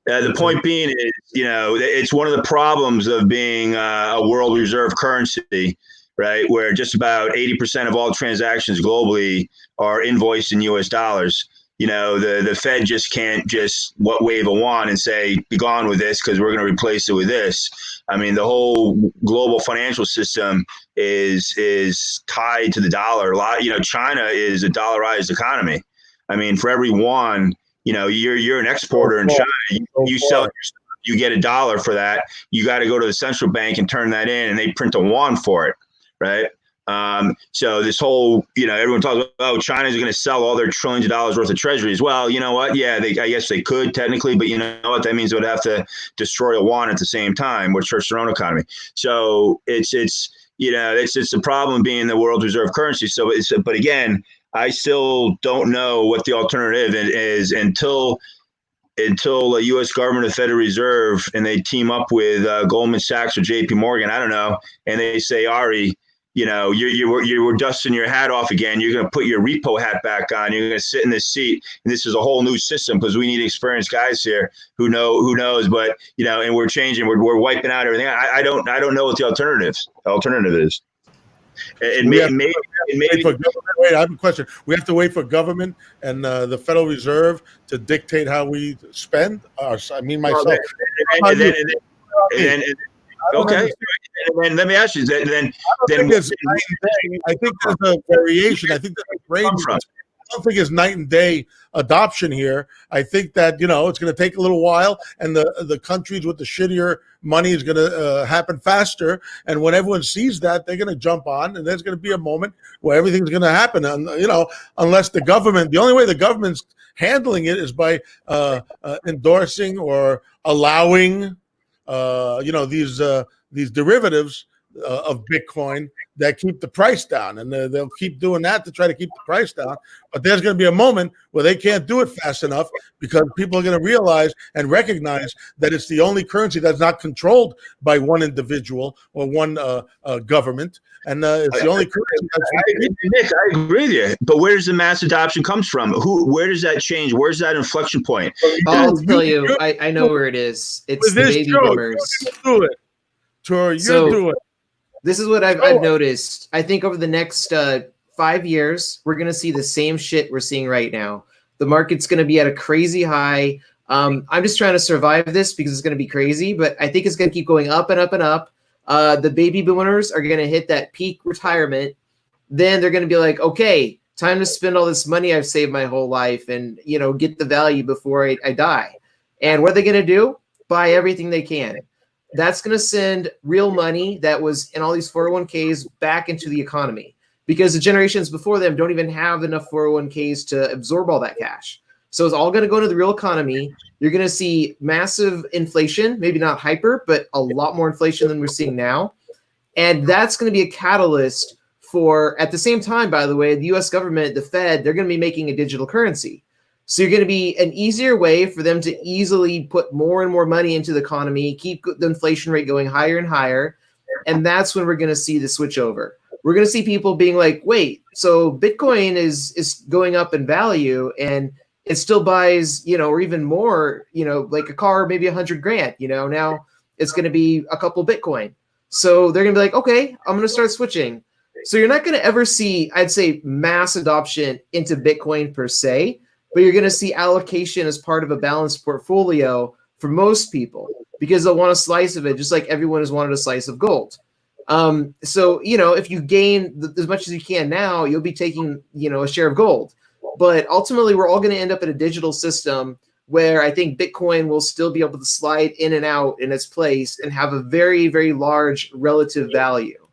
The point being is, it's one of the problems of being a world reserve currency, right? Where just about 80% of all transactions globally are invoiced in US dollars. The Fed just can't wave a wand and say, be gone with this because we're going to replace it with this. I mean, the whole global financial system is tied to the dollar. China is a dollarized economy. I mean, for every yuan, you're an exporter in China. You sell your stuff, you get $1 for that. You got to go to the central bank and turn that in, and they print a yuan for it, right? So this whole, everyone talks about, oh, China's going to sell all their trillions of dollars worth of treasuries. Well, you know what? Yeah, I guess they could technically, but you know what? That means they would have to destroy a yuan at the same time, which hurts their own economy. So it's the problem being the world reserve currency. So but again, I still don't know what the alternative is until the U.S. government, the Federal Reserve, and they team up with Goldman Sachs or J.P. Morgan, I don't know, and they say, Ari, you were dusting your hat off again. You're going to put your repo hat back on. You're going to sit in this seat, and this is a whole new system because we need experienced guys here who knows. But and we're changing. We're wiping out everything. I don't know what the alternative is. Wait, I have a question. We have to wait for government and the Federal Reserve to dictate how we spend. I mean myself. Okay. And let me ask you. Then I think there's a variation. I think there's a range. I don't think it's night and day adoption here. I think that it's going to take a little while, and the countries with the shittier money is going to happen faster. And when everyone sees that, they're going to jump on, and there's going to be a moment where everything's going to happen. And unless the only way the government's handling it is by endorsing or allowing, these derivatives of Bitcoin that keep the price down, and they'll keep doing that to try to keep the price down. But there's going to be a moment where they can't do it fast enough because people are going to realize and recognize that it's the only currency that's not controlled by one individual or one government, and it's the only currency that's Nick, I agree with you. But where does the mass adoption comes from? Where does that change? Where's that inflection point? I'll tell you. I know where it is. It's the baby boomers. Do it. You're doing it. This is what I've noticed. I think over the next 5 years, we're going to see the same shit we're seeing right now. The market's going to be at a crazy high. I'm just trying to survive this because it's going to be crazy, but I think it's going to keep going up and up and up. The baby boomers are going to hit that peak retirement. Then they're going to be like, okay, time to spend all this money I've saved my whole life and, get the value before I die. And what are they going to do? Buy everything they can. That's going to send real money that was in all these 401ks back into the economy because the generations before them don't even have enough 401ks to absorb all that cash. So it's all going to go into the real economy. You're going to see massive inflation, maybe not hyper, but a lot more inflation than we're seeing now. And that's going to be a catalyst for, at the same time, by the way, the US government, the Fed, they're going to be making a digital currency. So you're going to be an easier way for them to easily put more and more money into the economy, keep the inflation rate going higher and higher. And that's when we're going to see the switch over. We're going to see people being like, wait, so Bitcoin is going up in value and it still buys, or even more, like a car, maybe $100,000, now it's going to be a couple Bitcoin. So they're going to be like, okay, I'm going to start switching. So you're not going to ever see, I'd say, mass adoption into Bitcoin per se. But you're going to see allocation as part of a balanced portfolio for most people because they'll want a slice of it, just like everyone has wanted a slice of gold. So, if you gain as much as you can now, you'll be taking, a share of gold. But ultimately, we're all going to end up in a digital system where I think Bitcoin will still be able to slide in and out in its place and have a very, very large relative value.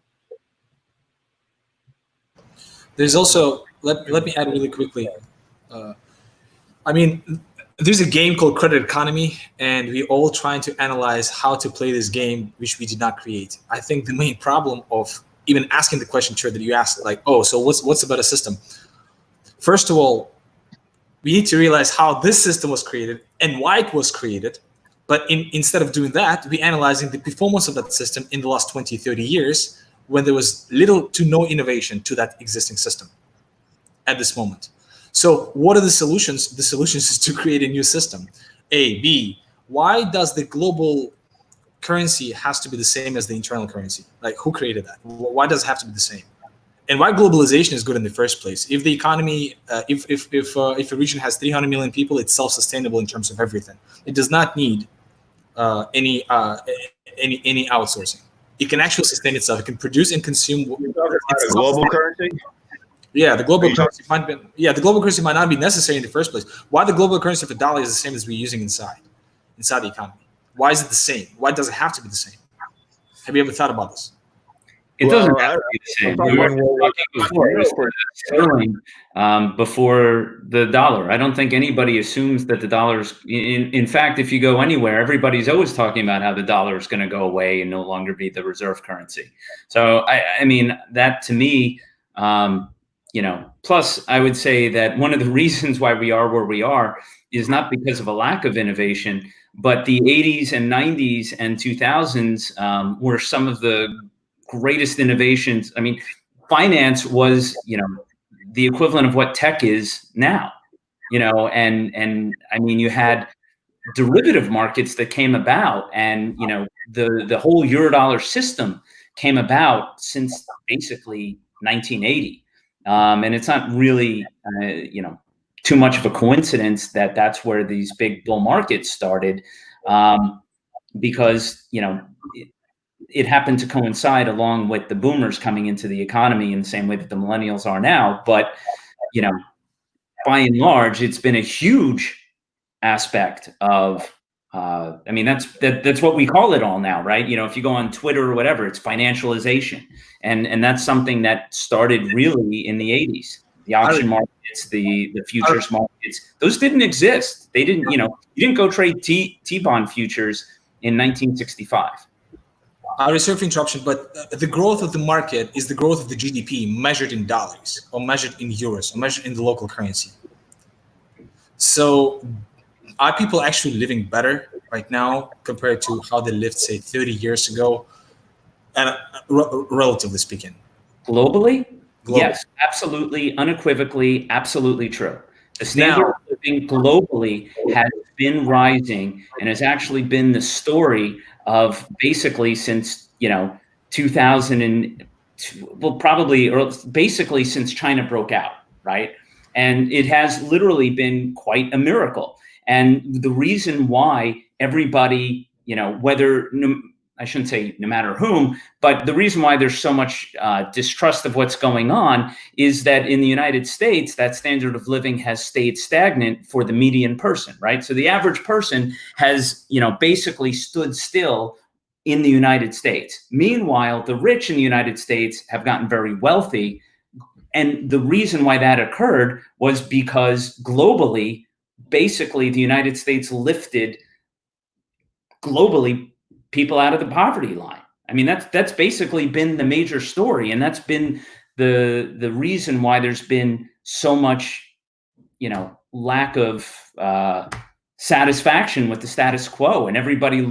There's also, let me add really quickly. There's a game called Credit Economy, and we're all trying to analyze how to play this game, which we did not create. I think the main problem of even asking the question, that you asked, so what's about a system? First of all, we need to realize how this system was created and why it was created. But instead of doing that, we're analyzing the performance of that system in the last 20, 30 years when there was little to no innovation to that existing system at this moment. So what are the solutions? The solutions is to create a new system. A, B, why does the global currency has to be the same as the internal currency? Like, who created that? Why does it have to be the same? And why globalization is good in the first place? If the economy, if a region has 300 million people, it's self-sustainable in terms of everything. It does not need any outsourcing. It can actually sustain itself. It can produce and consume. Global currency. Yeah, the global currency might be, the global currency might not be necessary in the first place. Why the global currency of the dollar is the same as we're using inside the economy? Why is it the same? Why does it have to be the same? Have you ever thought about this? It doesn't have to be the same. We were talking before, it was the sterling before the dollar. I don't think anybody assumes that the dollar's. In fact, if you go anywhere, everybody's always talking about how the dollar is going to go away and no longer be the reserve currency. So I mean, that to me, plus I would say that one of the reasons why we are where we are is not because of a lack of innovation, but the 80s and 90s and 2000s were some of the greatest innovations. I mean, finance was, the equivalent of what tech is now, and I mean, you had derivative markets that came about, and, the whole Eurodollar system came about since basically 1980. And it's not really, too much of a coincidence that that's where these big bull markets started, because, it happened to coincide along with the boomers coming into the economy in the same way that the millennials are now. But, by and large, it's been a huge aspect of, I mean, that's what we call it all now, right? If you go on Twitter or whatever, it's financialization. And that's something that started really in the 80s. The auction markets, the futures markets, those didn't exist. They didn't, you didn't go trade T-bond futures in 1965. Sorry for interruption, but the growth of the market is the growth of the GDP measured in dollars or measured in euros or measured in the local currency. So are people actually living better right now compared to how they lived, say, 30 years ago, and relatively speaking? Globally? Yes, absolutely, unequivocally, absolutely true. The standard of living globally has been rising and has actually been the story of basically since 2000 and basically since China broke out, right? And it has literally been quite a miracle. And the reason why everybody, I shouldn't say no matter whom, but the reason why there's so much distrust of what's going on is that in the United States, that standard of living has stayed stagnant for the median person, right? So the average person has, basically stood still in the United States. Meanwhile, the rich in the United States have gotten very wealthy. And the reason why that occurred was because globally, basically the United States lifted globally people out of the poverty line. I mean, that's basically been the major story. And that's been the reason why there's been so much, lack of satisfaction with the status quo. And everybody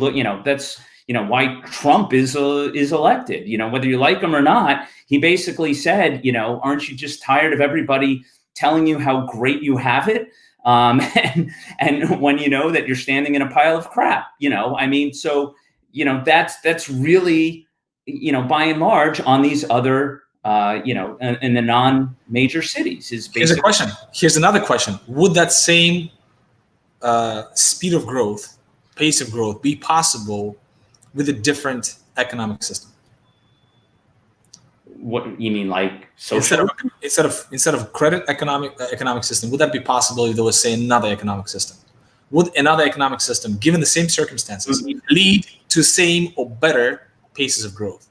that's, why Trump is elected, whether you like him or not. He basically said, aren't you just tired of everybody telling you how great you have it? And when you know that you're standing in a pile of crap, I mean, so, that's really, by and large on these other, in the non-major cities is basically. Here's a question. Here's another question. Would that same speed of growth, pace of growth be possible with a different economic system? What you mean, like social? Instead of credit economic system, would that be possible if there was, say, another economic system? Would another economic system, given the same circumstances, lead to same or better paces of growth?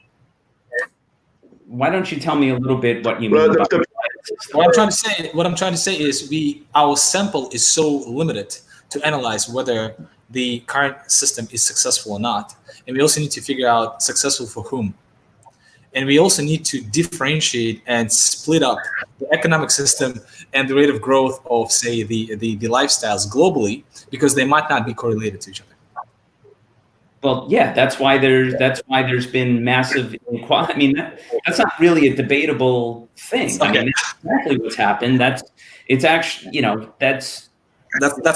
Why don't you tell me a little bit what you mean? What I'm trying to say is our sample is so limited to analyze whether the current system is successful or not, and we also need to figure out successful for whom. And we also need to differentiate and split up the economic system and the rate of growth of, say, the lifestyles globally, because they might not be correlated to each other. Well, yeah, that's why there's been massive inequality. I mean, that's not really a debatable thing. Okay. I mean, that's exactly what's happened. It's actually, That's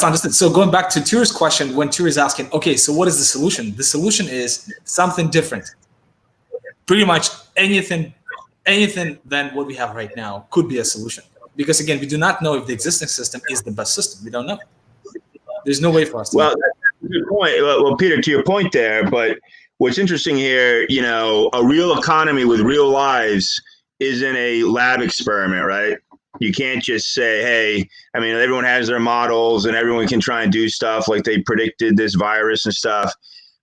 understood. So going back to Tira's question, when Tira is asking, okay, so what is the solution? The solution is something different. Pretty much anything than what we have right now could be a solution. Because again, we do not know if the existing system is the best system. We don't know. There's no way for us to know. That's a good point. Well, Peter, to your point there, but what's interesting here, a real economy with real lives isn't a lab experiment, right? You can't just say, hey, I mean, everyone has their models and everyone can try and do stuff like they predicted this virus and stuff.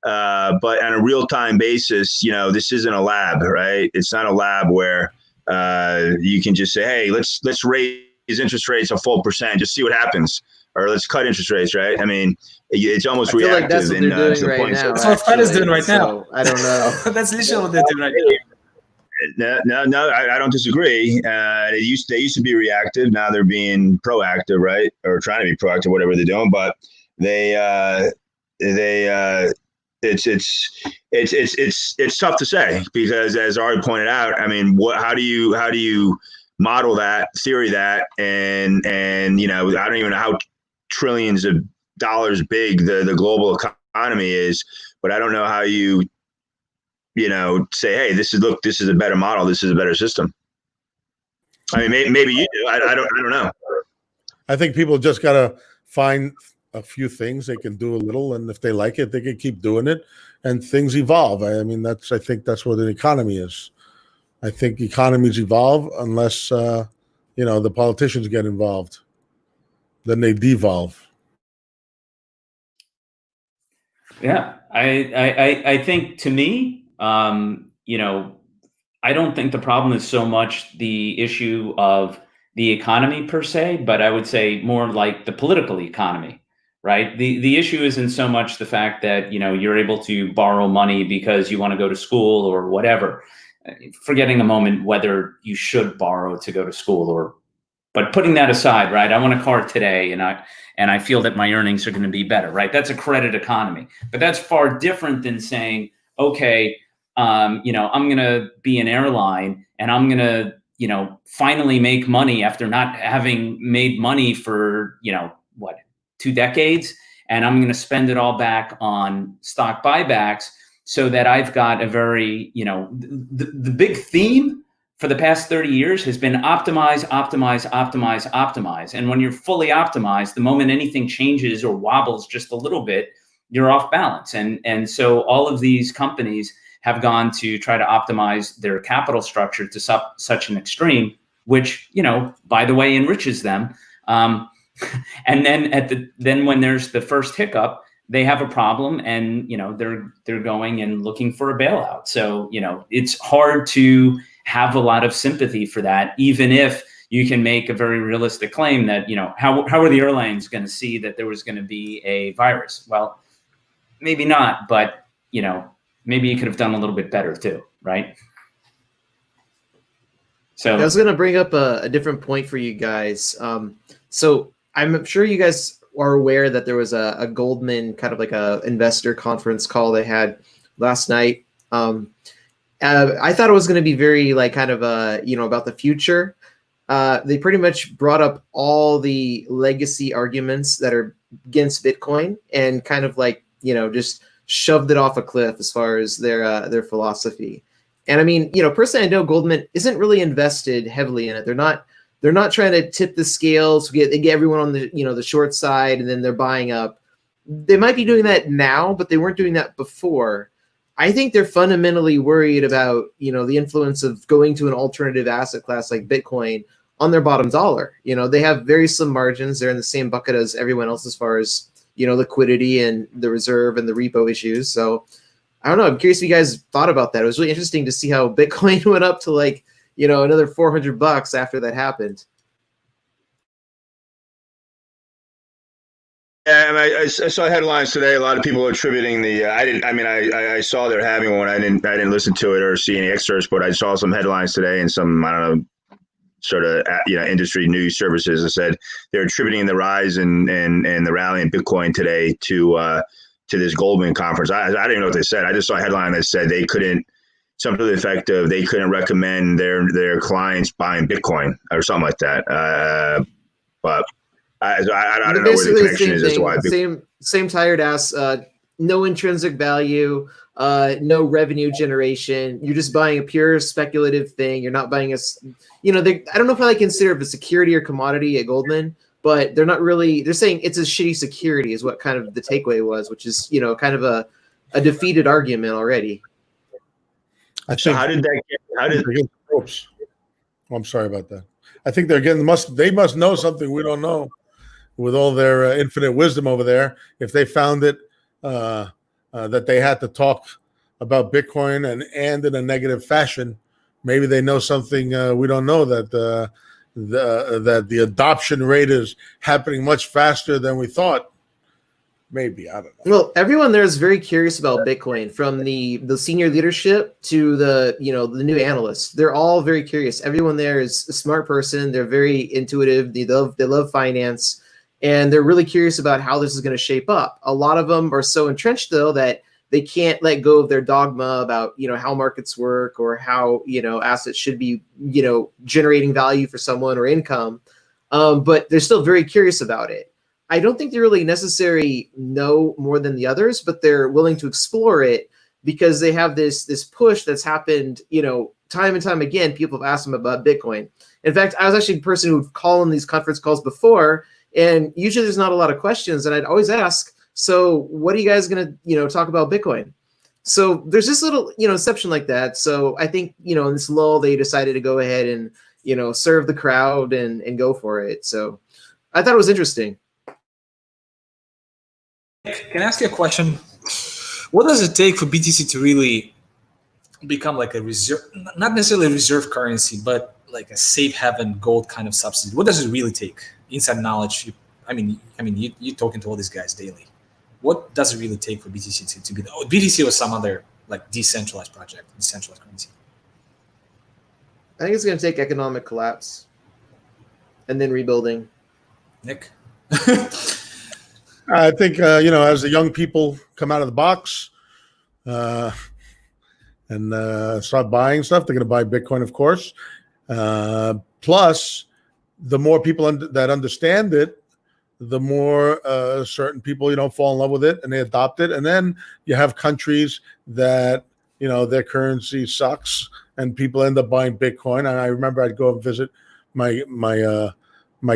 But on a real-time basis, this isn't a lab, right? It's not a lab where you can just say, hey, let's raise interest rates a full percent, just see what happens. Or let's cut interest rates, right? I mean, it's almost reactive. Like that's what they're doing right now. That's what Fed is doing right now. I don't know. That's literally what they're doing right now. No, I don't disagree. They used to be reactive. Now they're being proactive, right? Or trying to be proactive, whatever they're doing. But it's tough to say because, as Ari pointed out, I mean, how do you model that, theory that, and I don't even know how trillions of dollars big the global economy is, but I don't know how you say, hey, this is a better model, this is a better system. I mean, maybe you do. I don't know. I think people just gotta find a few things they can do a little, and if they like it, they can keep doing it, and things evolve. I mean, I think that's what an economy is. I think economies evolve unless the politicians get involved. Then they devolve. Yeah, I think to me, I don't think the problem is so much the issue of the economy per se, but I would say more like the political economy, right? The issue isn't so much the fact that, you're able to borrow money because you want to go to school or whatever, forgetting a moment whether you should borrow to go to school but putting that aside, right? I want a car today and I feel that my earnings are going to be better, right? That's a credit economy, but that's far different than saying, okay, I'm going to be an airline and I'm going to, finally make money after not having made money for, 2 decades. And I'm going to spend it all back on stock buybacks so that I've got a very, the big theme for the past 30 years has been optimize, optimize, optimize, optimize. And when you're fully optimized, the moment anything changes or wobbles just a little bit, you're off balance. And so all of these companies have gone to try to optimize their capital structure to such an extreme, which, by the way, enriches them. And then when there's the first hiccup, they have a problem and, they're going and looking for a bailout. So, it's hard to have a lot of sympathy for that, even if you can make a very realistic claim that, how are the airlines going to see that there was going to be a virus? Well, maybe not, but, maybe you could have done a little bit better too, right? So I was going to bring up a different point for you guys. So I'm sure you guys are aware that there was a Goldman kind of like a investor conference call they had last night. I thought it was going to be very like kind of about the future. They pretty much brought up all the legacy arguments that are against Bitcoin and kind of like, just shoved it off a cliff as far as their philosophy. And I mean, personally, I know Goldman isn't really invested heavily in it. They're not trying to tip the scales. They get everyone on the the short side, and then they're buying up. They might be doing that now, but they weren't doing that before. I think they're fundamentally worried about the influence of going to an alternative asset class like Bitcoin on their bottom dollar. They have very slim margins. They're in the same bucket as everyone else as far as liquidity and the reserve and the repo issues. So I don't know. I'm curious if you guys thought about that. It was really interesting to see how Bitcoin went up to like another $400 after that happened. Yeah, and I saw headlines today. A lot of people are attributing the. I saw they're having one. I didn't listen to it or see any excerpts, but I saw some headlines today and some sort of industry news services that said they're attributing the rise and the rally in Bitcoin today to to this Goldman conference. I didn't even know what they said. I just saw a headline that said they couldn't, something to the effect of they couldn't recommend their clients buying Bitcoin or something like that. But I don't know where the connection is as to why. Same tired ass. No intrinsic value. No revenue generation. You're just buying a pure speculative thing. You're not buying I don't know if I consider it a security or commodity at Goldman, but they're not really. They're saying it's a shitty security is what kind of the takeaway was, which is kind of a defeated argument already. I think. How did that? Oops. Oh, I'm sorry about that. I think they must know something we don't know, with all their infinite wisdom over there. If they found it that they had to talk about Bitcoin and in a negative fashion, maybe they know something we don't know, that the adoption rate is happening much faster than we thought. Maybe, I don't know. Well, everyone there is very curious about Bitcoin, from the senior leadership to the new analysts. They're all very curious. Everyone there is a smart person. They're very intuitive. They love finance, and they're really curious about how this is going to shape up. A lot of them are so entrenched, though, that they can't let go of their dogma about how markets work, or how assets should be generating value for someone or income. But they're still very curious about it. I don't think they really necessarily know more than the others, but they're willing to explore it because they have this push that's happened, time and time again. People have asked them about Bitcoin. In fact, I was actually a person who'd call on these conference calls before, and usually there's not a lot of questions. And I'd always ask, so what are you guys going to, talk about Bitcoin? So there's this little, exception like that. So I think, in this lull, they decided to go ahead and, serve the crowd and go for it. So I thought it was interesting. Can I ask you a question? What does it take for BTC to really become like a reserve, not necessarily a reserve currency, but like a safe haven gold kind of subsidy? What does it really take? Inside knowledge. You talking to all these guys daily. What does it really take for BTC to be BTC or some other like decentralized project, decentralized currency? I think it's going to take economic collapse and then rebuilding. Nick? I think, as the young people come out of the box and start buying stuff, they're going to buy Bitcoin, of course. Plus, the more people that understand it, the more certain people, fall in love with it and they adopt it. And then you have countries that, their currency sucks and people end up buying Bitcoin. And I remember I'd go and visit my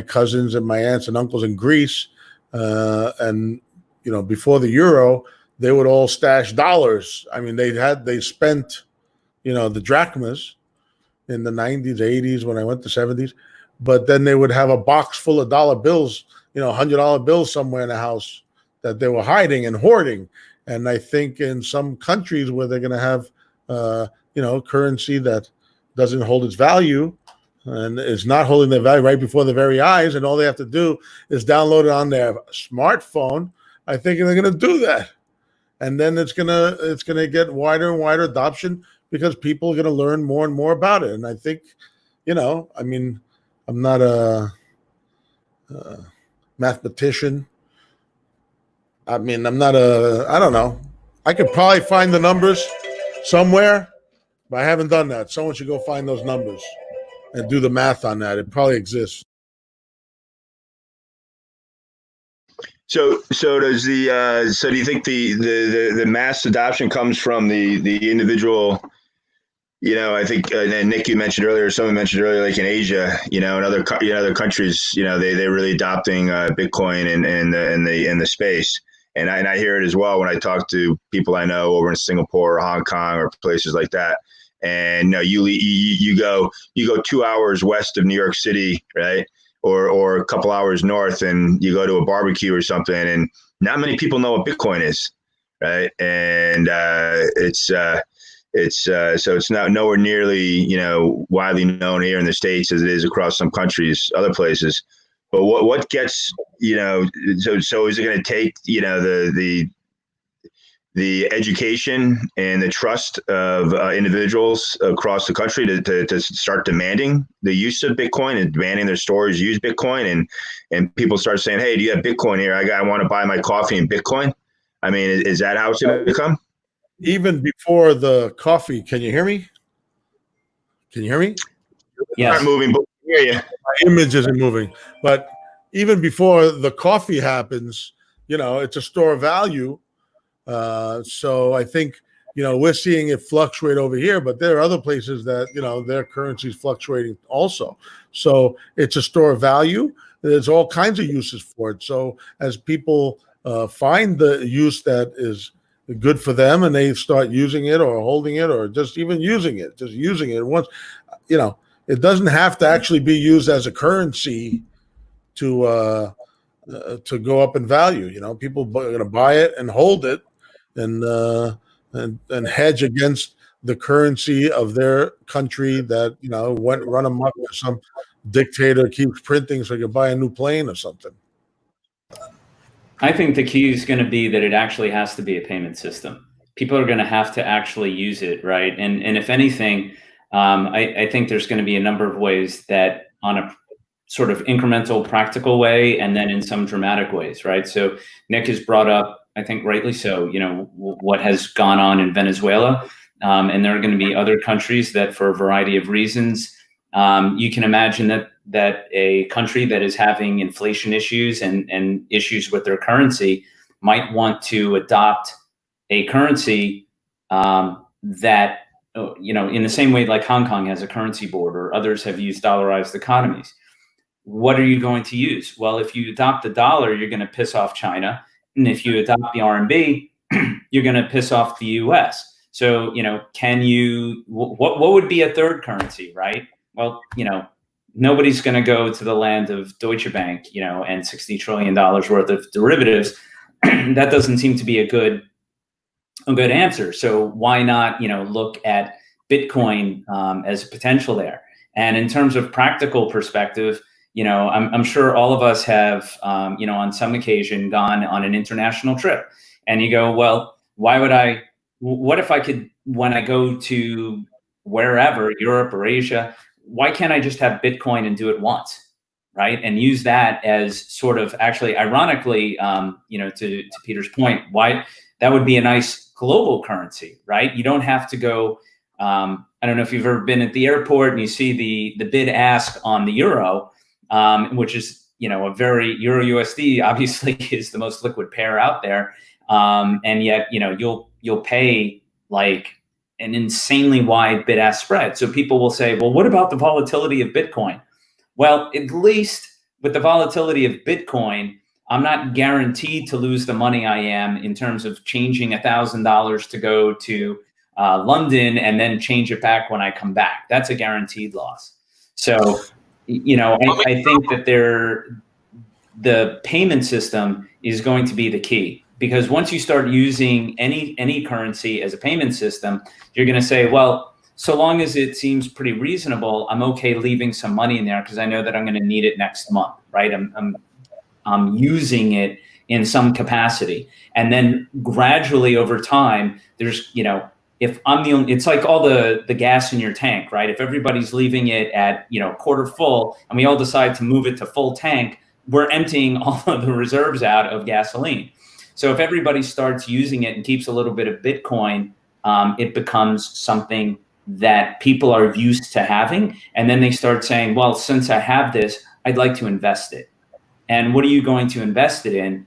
cousins and my aunts and uncles in Greece. And before the euro, they would all stash dollars. I mean, they spent, the drachmas in the 90s, 80s, when I went to 70s, but then they would have a box full of dollar bills, $100 bills somewhere in the house that they were hiding and hoarding. And I think in some countries where they're going to have, currency that doesn't hold its value, and is not holding their value right before their very eyes, and all they have to do is download it on their smartphone, I think they're going to do that. And then it's gonna get wider and wider adoption because people are going to learn more and more about it. And I think, I'm not a mathematician. I don't know. I could probably find the numbers somewhere, but I haven't done that. Someone should go find those numbers and do the math on that. It probably exists. So does do you think the mass adoption comes from the individual? I think and Nick, you mentioned earlier, someone mentioned earlier, like in Asia, in other countries, they're really adopting Bitcoin in the space, and I hear it as well when I talk to people I know over in Singapore or Hong Kong or places like that. And you go 2 hours west of New York City, right? Or a couple hours north, and you go to a barbecue or something, and not many people know what Bitcoin is, right? And so it's not nowhere nearly widely known here in the States as it is across some countries, other places. But what gets so is it going to take the education and the trust of individuals across the country to start demanding the use of Bitcoin and demanding their stores use Bitcoin, and people start saying, hey, do you have Bitcoin here? I want to buy my coffee in Bitcoin. I mean, is that how it's going to come? Even before the coffee, can you hear me? Can you hear me? Not Yes. moving, but we hear you. My image isn't moving. But even before the coffee happens, it's a store of value. So I think, we're seeing it fluctuate over here, but there are other places that, their currency is fluctuating also. So it's a store of value. There's all kinds of uses for it. So as people find the use that is good for them and they start using it or holding it or just even using it once, it doesn't have to actually be used as a currency to go up in value. People are going to buy it and hold it and hedge against the currency of their country that went run amok or some dictator keeps printing so you can buy a new plane or something. I think the key is going to be that it actually has to be a payment system. People are going to have to actually use it, right? And if anything, I think there's going to be a number of ways that on a sort of incremental, practical way, and then in some dramatic ways, right? So Nick has brought up, I think rightly so, what has gone on in Venezuela. And there are going to be other countries that for a variety of reasons, you can imagine that a country that is having inflation issues and issues with their currency might want to adopt a currency that, in the same way like Hong Kong has a currency board or others have used dollarized economies. What are you going to use? Well, if you adopt the dollar, you're going to piss off China. And if you adopt the RMB, you're going to piss off the US. So, what would be a third currency, right? Well, nobody's going to go to the land of Deutsche Bank, and $60 trillion worth of derivatives. That doesn't seem to be a good answer. So why not, look at Bitcoin as a potential there? And in terms of practical perspective, I'm sure all of us have, on some occasion gone on an international trip, and you go, well, what if I could, when I go to wherever, Europe or Asia, why can't I just have Bitcoin and do it once, right? And use that as sort of actually, ironically, to Peter's point, why that would be a nice global currency, right? You don't have to go, I don't know if you've ever been at the airport and you see the bid ask on the euro, which is, a very Euro USD obviously is the most liquid pair out there. And yet, you'll pay like an insanely wide bid-ask spread. So people will say, well, what about the volatility of Bitcoin? Well, at least with the volatility of Bitcoin, I'm not guaranteed to lose the money I am in terms of changing $1,000 to go to London and then change it back when I come back. That's a guaranteed loss. So, I think that the payment system is going to be the key. Because once you start using any currency as a payment system, you're going to say, well, so long as it seems pretty reasonable, I'm okay leaving some money in there because I know that I'm going to need it next month, right? I'm using it in some capacity. And then gradually over time, there's, if I'm the only, it's like all the gas in your tank, right? If everybody's leaving it at, quarter full and we all decide to move it to full tank, we're emptying all of the reserves out of gasoline. So if everybody starts using it and keeps a little bit of Bitcoin, it becomes something that people are used to having. And then they start saying, well, since I have this, I'd like to invest it. And what are you going to invest it in?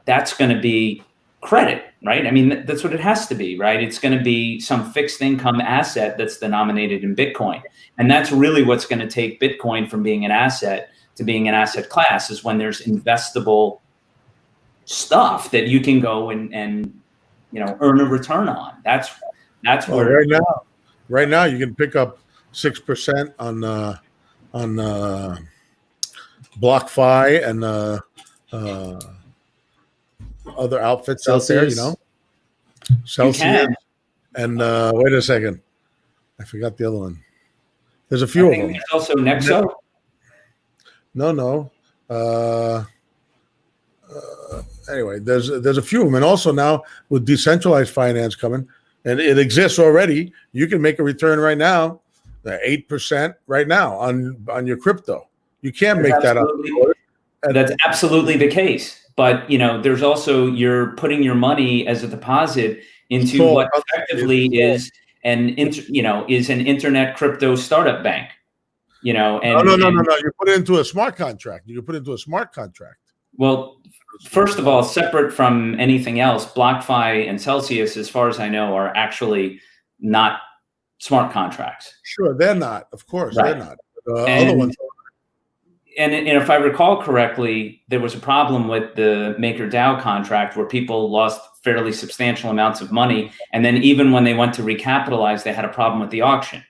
That's going to be credit, right? I mean, that's what it has to be, right? It's going to be some fixed income asset that's denominated in Bitcoin. And that's really what's going to take Bitcoin from being an asset to being an asset class, is when there's investable stuff that you can go and earn a return on. That's where right now you can pick up 6% on BlockFi and other outfits Celsius. out there, Celsius. And wait a second, I forgot the other one. There's a few of them. There's also Nexo. No. Anyway, there's a few of them, and also now with decentralized finance coming, and it exists already. You can make a return right now, 8% right now on your crypto. You can't make that up. That's absolutely the case. but there's also you're putting your money as a deposit into what effectively is an internet crypto startup bank. And no. You put it into a smart contract. You put it into a smart contract. Well, first of all, separate from anything else, BlockFi and Celsius, as far as I know, are actually not smart contracts. Sure, they're not. Of course, right. They're not. Other ones are. And if I recall correctly, there was a problem with the MakerDAO contract where people lost fairly substantial amounts of money. And then even when they went to recapitalize, they had a problem with the auction.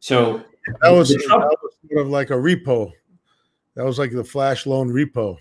So that was sort of like a repo. That was like the flash loan repo,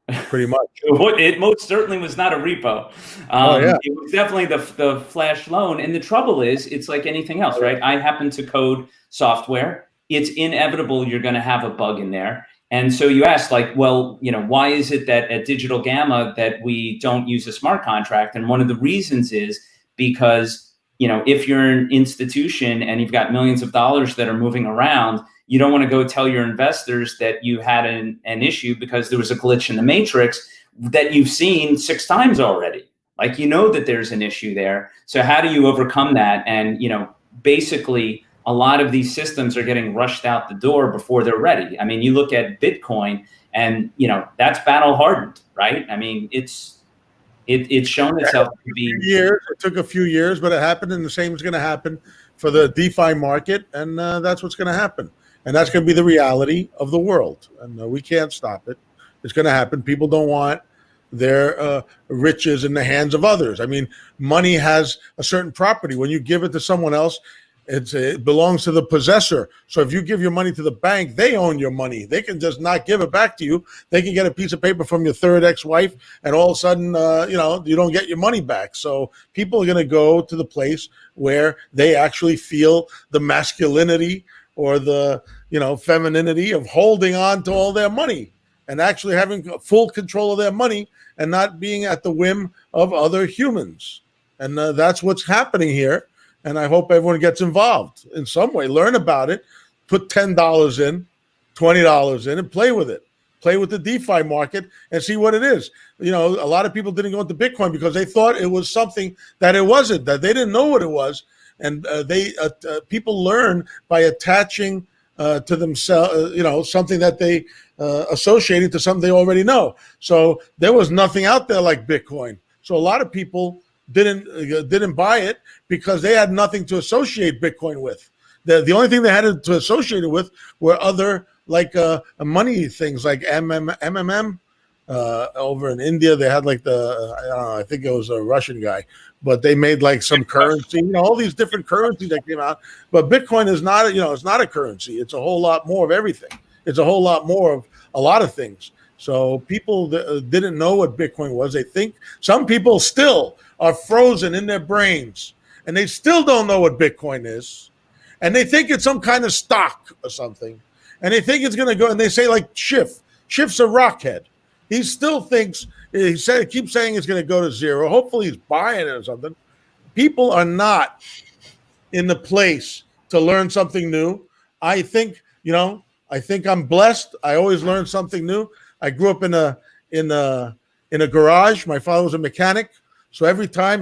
pretty much. It most certainly was not a repo. It was definitely the flash loan. And the trouble is, it's like anything else, right? I happen to code software. It's inevitable you're going to have a bug in there. And so you ask, like, well, why is it that at Digital Gamma that we don't use a smart contract? And one of the reasons is because, if you're an institution and you've got millions of dollars that are moving around, you don't want to go tell your investors that you had an issue because there was a glitch in the matrix that you've seen 6 times already. Like, that there's an issue there. So how do you overcome that? And, basically, a lot of these systems are getting rushed out the door before they're ready. I mean, you look at Bitcoin and, that's battle hardened, right? I mean, it's shown itself to be. It took a few years, but it happened, and the same is going to happen for the DeFi market, and that's what's going to happen. And that's going to be the reality of the world, and we can't stop it. It's going to happen. People don't want their riches in the hands of others. I mean, money has a certain property. When you give it to someone else, it belongs to the possessor. So if you give your money to the bank, they own your money. They can just not give it back to you. They can get a piece of paper from your third ex-wife, and all of a sudden, you don't get your money back. So people are going to go to the place where they actually feel the masculinity or the femininity of holding on to all their money and actually having full control of their money and not being at the whim of other humans. And that's what's happening here. And I hope everyone gets involved in some way. Learn about it. Put $10 in, $20 in, and play with it. Play with the DeFi market and see what it is. A lot of people didn't go into Bitcoin because they thought it was something that it wasn't, that they didn't know what it was. And people learn by attaching to themselves, something that they associated to something they already know. So there was nothing out there like Bitcoin. So a lot of people didn't buy it because they had nothing to associate Bitcoin with. The only thing they had to associate it with were other money things like MMM. Over in India, they had I think it was a Russian guy, but they made like some currency, all these different currencies that came out. But Bitcoin is not, it's not a currency. It's a whole lot more of everything. It's a whole lot more of a lot of things. So people didn't know what Bitcoin was. They think some people still are frozen in their brains and they still don't know what Bitcoin is. And they think it's some kind of stock or something. And they think it's going to go, and they say like Schiff's a rockhead. He still thinks, keeps saying it's going to go to zero. Hopefully he's buying it or something. People are not in the place to learn something new. I think I'm blessed. I always learn something new. I grew up in a garage. My father was a mechanic. So every 10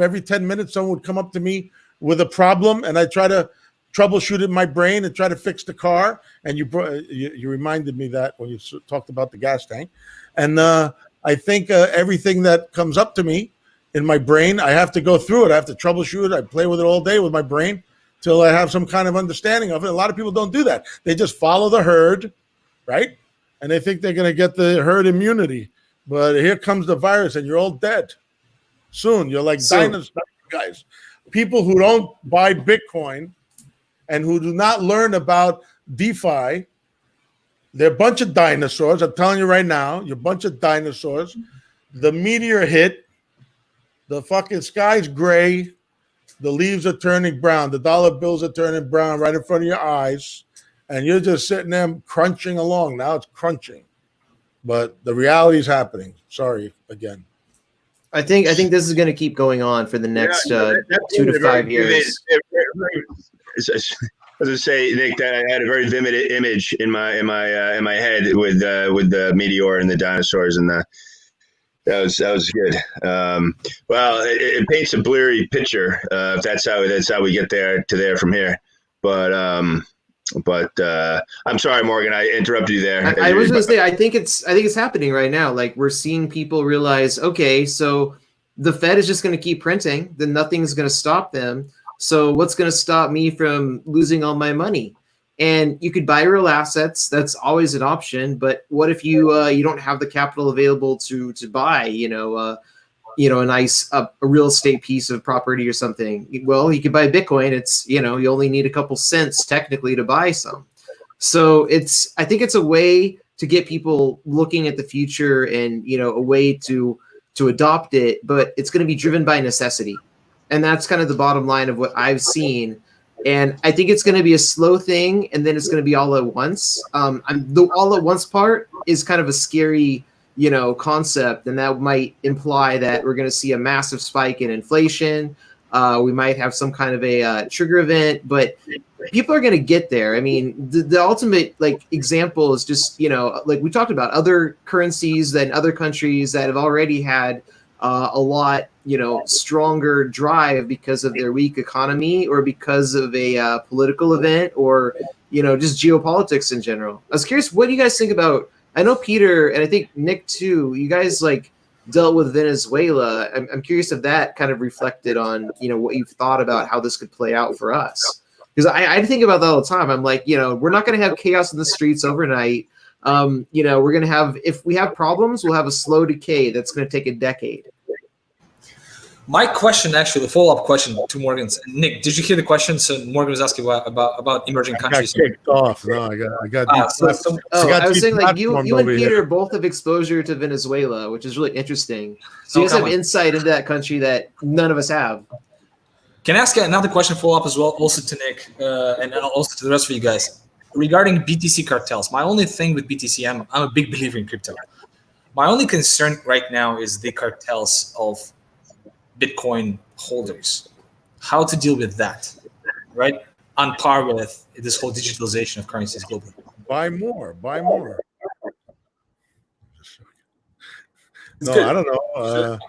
minutes, someone would come up to me with a problem, and I try to troubleshoot it in my brain and try to fix the car. And you reminded me that when you talked about the gas tank. And I think everything that comes up to me in my brain, I have to go through it. I have to troubleshoot it. I play with it all day with my brain till I have some kind of understanding of it. A lot of people don't do that. They just follow the herd, right? And they think they're going to get the herd immunity. But here comes the virus and you're all dead. Soon, you're like dinosaurs, guys. People who don't buy Bitcoin and who do not learn about DeFi, they're a bunch of dinosaurs. I'm telling you right now, you're a bunch of dinosaurs. The meteor hit. The fucking sky's gray. The leaves are turning brown. The dollar bills are turning brown right in front of your eyes. And you're just sitting there crunching along. Now it's crunching. But the reality is happening. Sorry again. I think this is going to keep going on for the next 2 to 5 years. As I say, Nick, that I had a very vivid image in my head with the meteor and the dinosaurs and That was good. Well, it paints a blurry picture. If that's how we get there from here. But I'm sorry, Morgan, I interrupted you there. I was going to say, I think it's happening right now. Like, we're seeing people realize, okay, so the Fed is just going to keep printing, then nothing's going to stop them. So what's going to stop me from losing all my money? And you could buy real assets. That's always an option. But what if you don't have the capital available to buy, a nice a real estate piece of property or something? Well, you could buy Bitcoin. It's, you only need a couple cents technically to buy some. So I think it's a way to get people looking at the future and, a way to adopt it, but it's going to be driven by necessity. And that's kind of the bottom line of what I've seen. And I think it's going to be a slow thing, and then it's going to be all at once. The all at once part is kind of a scary, concept, and that might imply that we're going to see a massive spike in inflation. We might have some kind of a trigger event, but people are going to get there. I mean, the ultimate example is just, like we talked about other currencies than other countries that have already had a lot, stronger drive because of their weak economy or because of a political event or, just geopolitics in general. I was curious, what do you guys think about, I know Peter and I think Nick too, you guys dealt with Venezuela. I'm curious if that kind of reflected on, what you've thought about how this could play out for us. Because I think about that all the time. I'm like, we're not going to have chaos in the streets overnight. We're going to have, if we have problems, we'll have a slow decay that's going to take a decade. My question, actually, the follow-up question to Morgan's. Nick, did you hear the question? So Morgan was asking about emerging countries. I got kicked off. No, I got. I was saying, you and Peter both have exposure to Venezuela, which is really interesting. So you guys have insight into that country that none of us have. Can I ask another question, follow-up as well, also to Nick, and also to the rest of you guys? Regarding BTC cartels, my only thing with BTC, I'm a big believer in crypto. My only concern right now is the cartels of Bitcoin holders. How to deal with that, right? On par with this whole digitalization of currencies globally. Buy more. It's no, good. I don't know.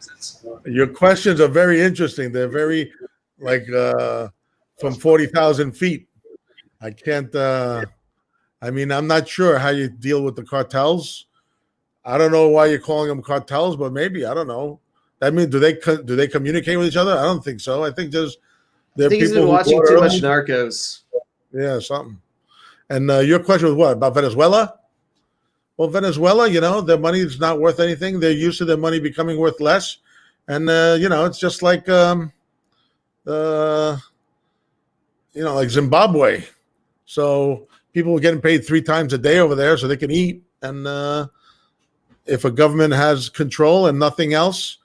Your questions are very interesting. They're very from 40,000 feet. I can't. I'm not sure how you deal with the cartels. I don't know why you're calling them cartels, but maybe, I don't know. I mean, do they communicate with each other? I don't think so. I think they're people he's been watching too much Narcos. Yeah, something. And your question was what about Venezuela? Well, Venezuela, their money is not worth anything. They're used to their money becoming worth less, and it's just like like Zimbabwe. So people are getting paid 3 times a day over there so they can eat. And if a government has control and nothing else,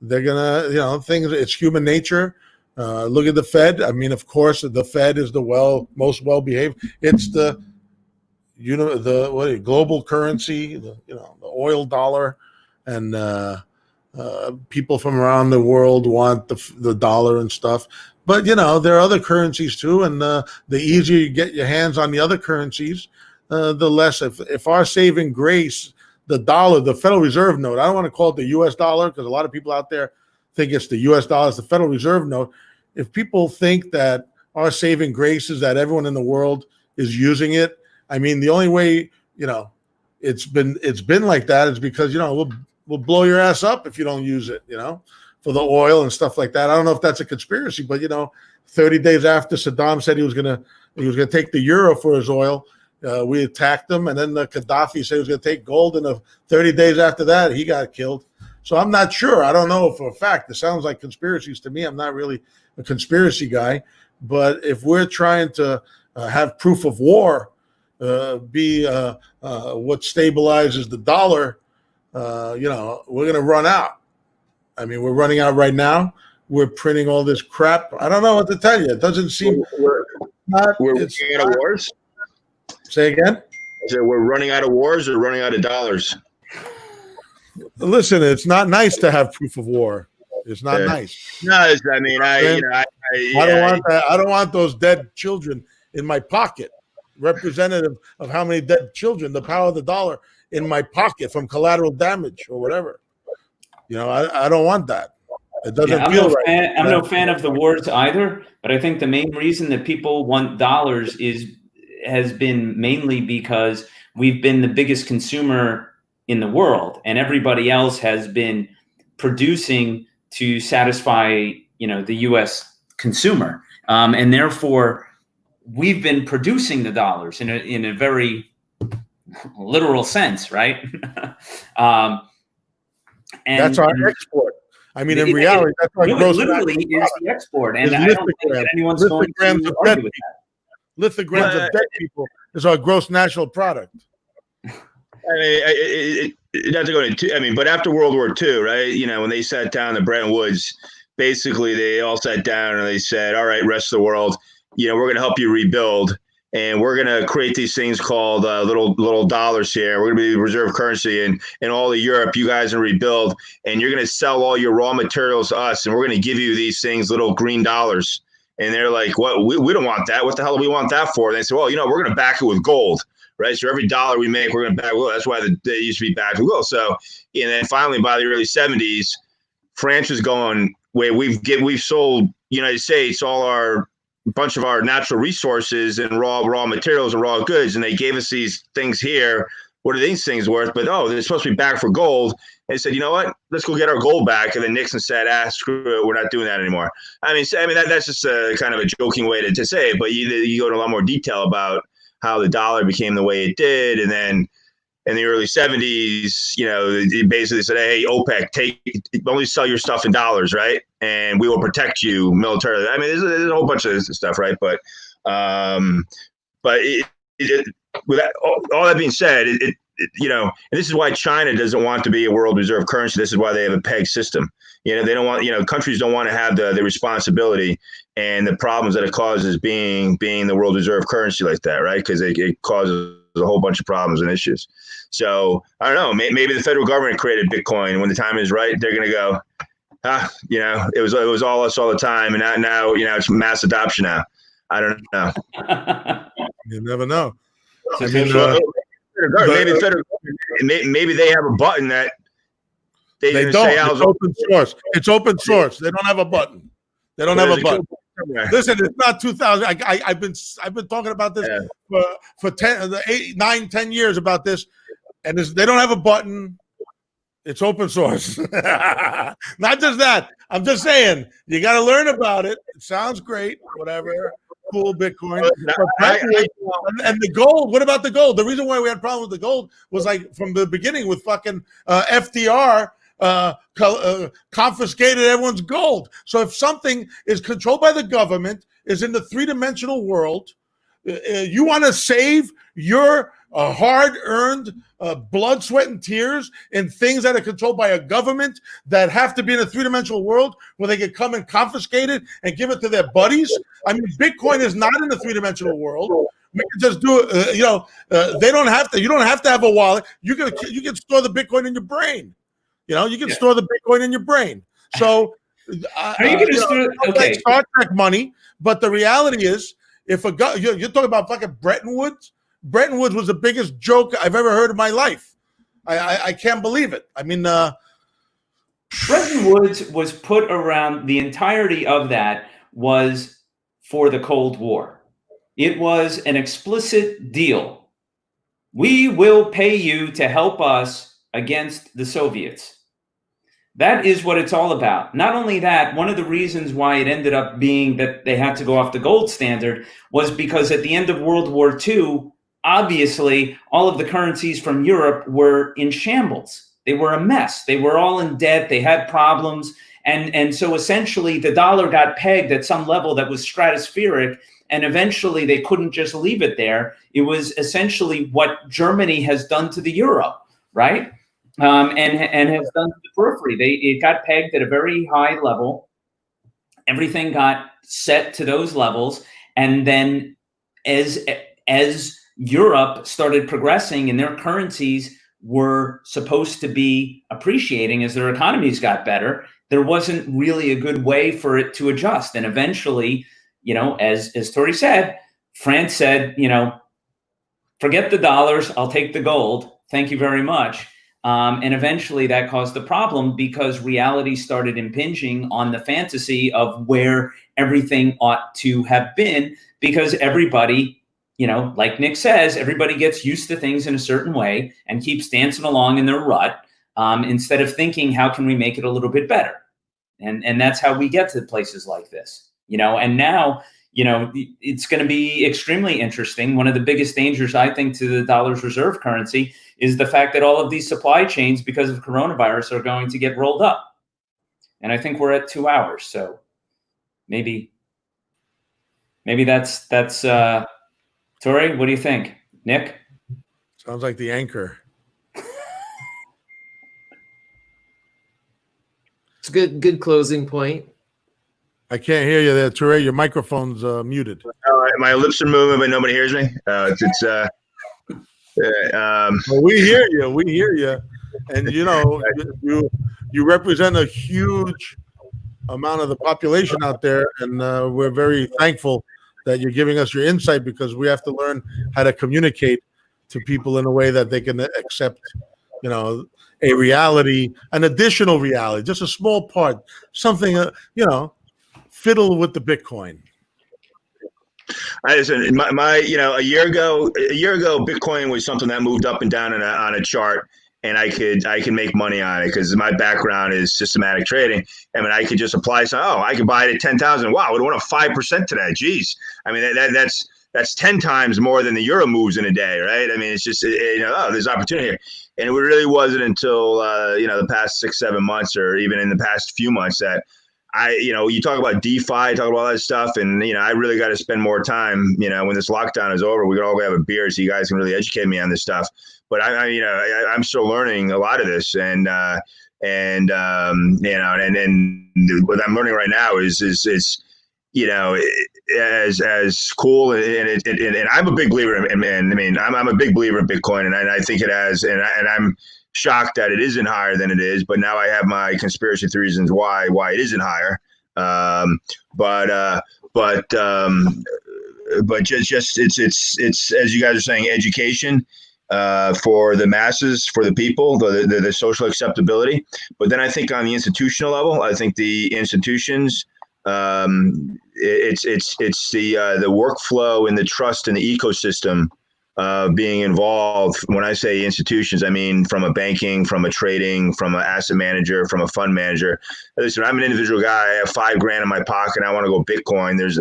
they're gonna, it's human nature. Look at the Fed. I mean, of course, the Fed is the most well-behaved. It's the global currency, the oil dollar, and people from around the world want the dollar and stuff. But there are other currencies too, and the easier you get your hands on the other currencies, the less. If our saving grace, the dollar, the Federal Reserve note, I don't want to call it the U.S. dollar because a lot of people out there think it's the U.S. dollar, it's the Federal Reserve note. If people think that our saving grace is that everyone in the world is using it, I mean, the only way it's been like that is because we'll blow your ass up if you don't use it, for the oil and stuff like that. I don't know if that's a conspiracy, but 30 days after Saddam said he was gonna take the euro for his oil, we attacked him, and then Gaddafi said he was gonna take gold, and 30 days after that he got killed. So I'm not sure. I don't know for a fact. It sounds like conspiracies to me. I'm not really a conspiracy guy, but if we're trying to have proof of war be what stabilizes the dollar, we're gonna run out. I mean, we're running out right now. We're printing all this crap. I don't know what to tell you. It doesn't seem we're running out of wars. Say again? So we're running out of wars or running out of dollars? Listen, it's not nice to have proof of war. It's not nice. No, I don't want that. I don't want those dead children in my pocket. Representative of how many dead children, the power of the dollar in my pocket from collateral damage or whatever. I don't want that. It doesn't I'm feel no right. fan, I'm no fan of the words either, but I think the main reason that people want dollars has been mainly because we've been the biggest consumer in the world, and everybody else has been producing to satisfy, the U.S. consumer, and therefore we've been producing the dollars in a very literal sense, right? And that's our export. I mean, in reality, that's our gross. Literally is the export, and I don't think that anyone's going to argue with that. Lithograms of dead people is our gross national product. I mean, not to go into, but after World War II, right? When they sat down in Bretton Woods, basically they all sat down and they said, "All right, rest of the world, we're going to help you rebuild, and we're going to create these things called little dollars here. We're going to be reserve currency, and all of Europe, you guys are rebuild, and you're going to sell all your raw materials to us, and we're going to give you these things, little green dollars." And they're like, "What? We don't want that. What the hell do we want that for?" And they said, "Well, we're going to back it with gold." Right, so every dollar we make, we're going to back gold. That's why they used to be backed with gold. So, and then finally, by the early '70s, France was going where we've sold United States a bunch of our natural resources and raw materials and raw goods, and they gave us these things here. What are these things worth? But they're supposed to be backed for gold. And they said, "You know what? Let's go get our gold back." And then Nixon said, "Screw it, we're not doing that anymore." I mean, that's just a kind of a joking way to say it, but you go into a lot more detail about how the dollar became the way it did. And then in the early '70s, they basically said, "Hey, OPEC, only sell your stuff in dollars, right? And we will protect you militarily." I mean, there's a whole bunch of stuff, right? But with that, all that being said, and this is why China doesn't want to be a world reserve currency. This is why they have a peg system. They don't want, countries don't want to have the responsibility and the problems that it causes being the world reserve currency like that, right? Because it causes a whole bunch of problems and issues. So I don't know, maybe the federal government created Bitcoin, and when the time is right, they're going to go, it was all us all the time, and now it's mass adoption now. I don't know. You never know. I mean, maybe they have a button that they don't. It's open source. It's open source. They don't have a button. They don't have a button. Listen, it's not 2000. I've been talking about this for 10 years about this, and they don't have a button. It's open source. Not just that. I'm just saying you got to learn about it. It sounds great. Whatever. Cool Bitcoin. And the gold. What about the gold? The reason why we had problems with the gold was like from the beginning with fucking FDR. Confiscated everyone's gold. So if something is controlled by the government, is in the three-dimensional world, you want to save your hard-earned blood, sweat, and tears in things that are controlled by a government that have to be in a three-dimensional world where they can come and confiscate it and give it to their buddies. I mean, Bitcoin is not in the three-dimensional world. We can just do it. They don't have to. You don't have to have a wallet. You can store the Bitcoin in your brain. You can store the Bitcoin in your brain. So, are you going to store? Okay, Star Trek money. But the reality is, if you're talking about fucking Bretton Woods. Bretton Woods was the biggest joke I've ever heard in my life. I can't believe it. I mean, Bretton Woods was put around. The entirety of that was for the Cold War. It was an explicit deal. We will pay you to help us against the Soviets. That is what it's all about. Not only that, one of the reasons why it ended up being that they had to go off the gold standard was because at the end of World War II, obviously, all of the currencies from Europe were in shambles. They were a mess. They were all in debt. They had problems. And so essentially, the dollar got pegged at some level that was stratospheric. And eventually, they couldn't just leave it there. It was essentially what Germany has done to the euro, right? And has done to the periphery. It got pegged at a very high level. Everything got set to those levels. And then as Europe started progressing and their currencies were supposed to be appreciating as their economies got better, there wasn't really a good way for it to adjust. And eventually, as Tori said, France said, forget the dollars, I'll take the gold. Thank you very much. And eventually that caused a problem because reality started impinging on the fantasy of where everything ought to have been, because everybody, like Nick says, everybody gets used to things in a certain way and keeps dancing along in their rut, instead of thinking, how can we make it a little bit better? And that's how we get to places like this, and now, it's going to be extremely interesting. One of the biggest dangers, I think, to the dollar's reserve currency is the fact that all of these supply chains, because of coronavirus, are going to get rolled up. And I think we're at 2 hours. So maybe that's Tori, what do you think? Nick? Sounds like the anchor. It's a good closing point. I can't hear you there, Tori. Your microphone's muted. My lips are moving, but nobody hears me. Well, we hear you. We hear you. And, you represent a huge amount of the population out there. And we're very thankful that you're giving us your insight, because we have to learn how to communicate to people in a way that they can accept, a reality, an additional reality, just a small part, something, fiddle with the Bitcoin. A year ago, Bitcoin was something that moved up and down on a chart, and I could make money on it because my background is systematic trading. I mean, I could just apply some. Oh, I could buy it at 10,000. Wow, it went up 5% today. Jeez, I mean that's 10 times more than the euro moves in a day, right? I mean, it's just there's opportunity here, and it really wasn't until the past 6-7 months, or even in the past few months, that you talk about DeFi, talk about all that stuff, and I really got to spend more time. When this lockdown is over, we can all have a beer so you guys can really educate me on this stuff. But I'm still learning a lot of this, and what I'm learning right now is as cool, and I'm a big believer I'm a big believer in Bitcoin, and I think it has, and I'm shocked that it isn't higher than it is, but now I have my conspiracy reasons why it isn't higher. But just it's as you guys are saying, education for the masses, for the people, the social acceptability. But then I think on the institutional level, I think the institutions, it's the workflow and the trust in the ecosystem being involved. When I say institutions, I mean from a banking, from a trading, from an asset manager, from a fund manager. Listen, I'm an individual guy. I have $5,000 in my pocket. I want to go Bitcoin. There's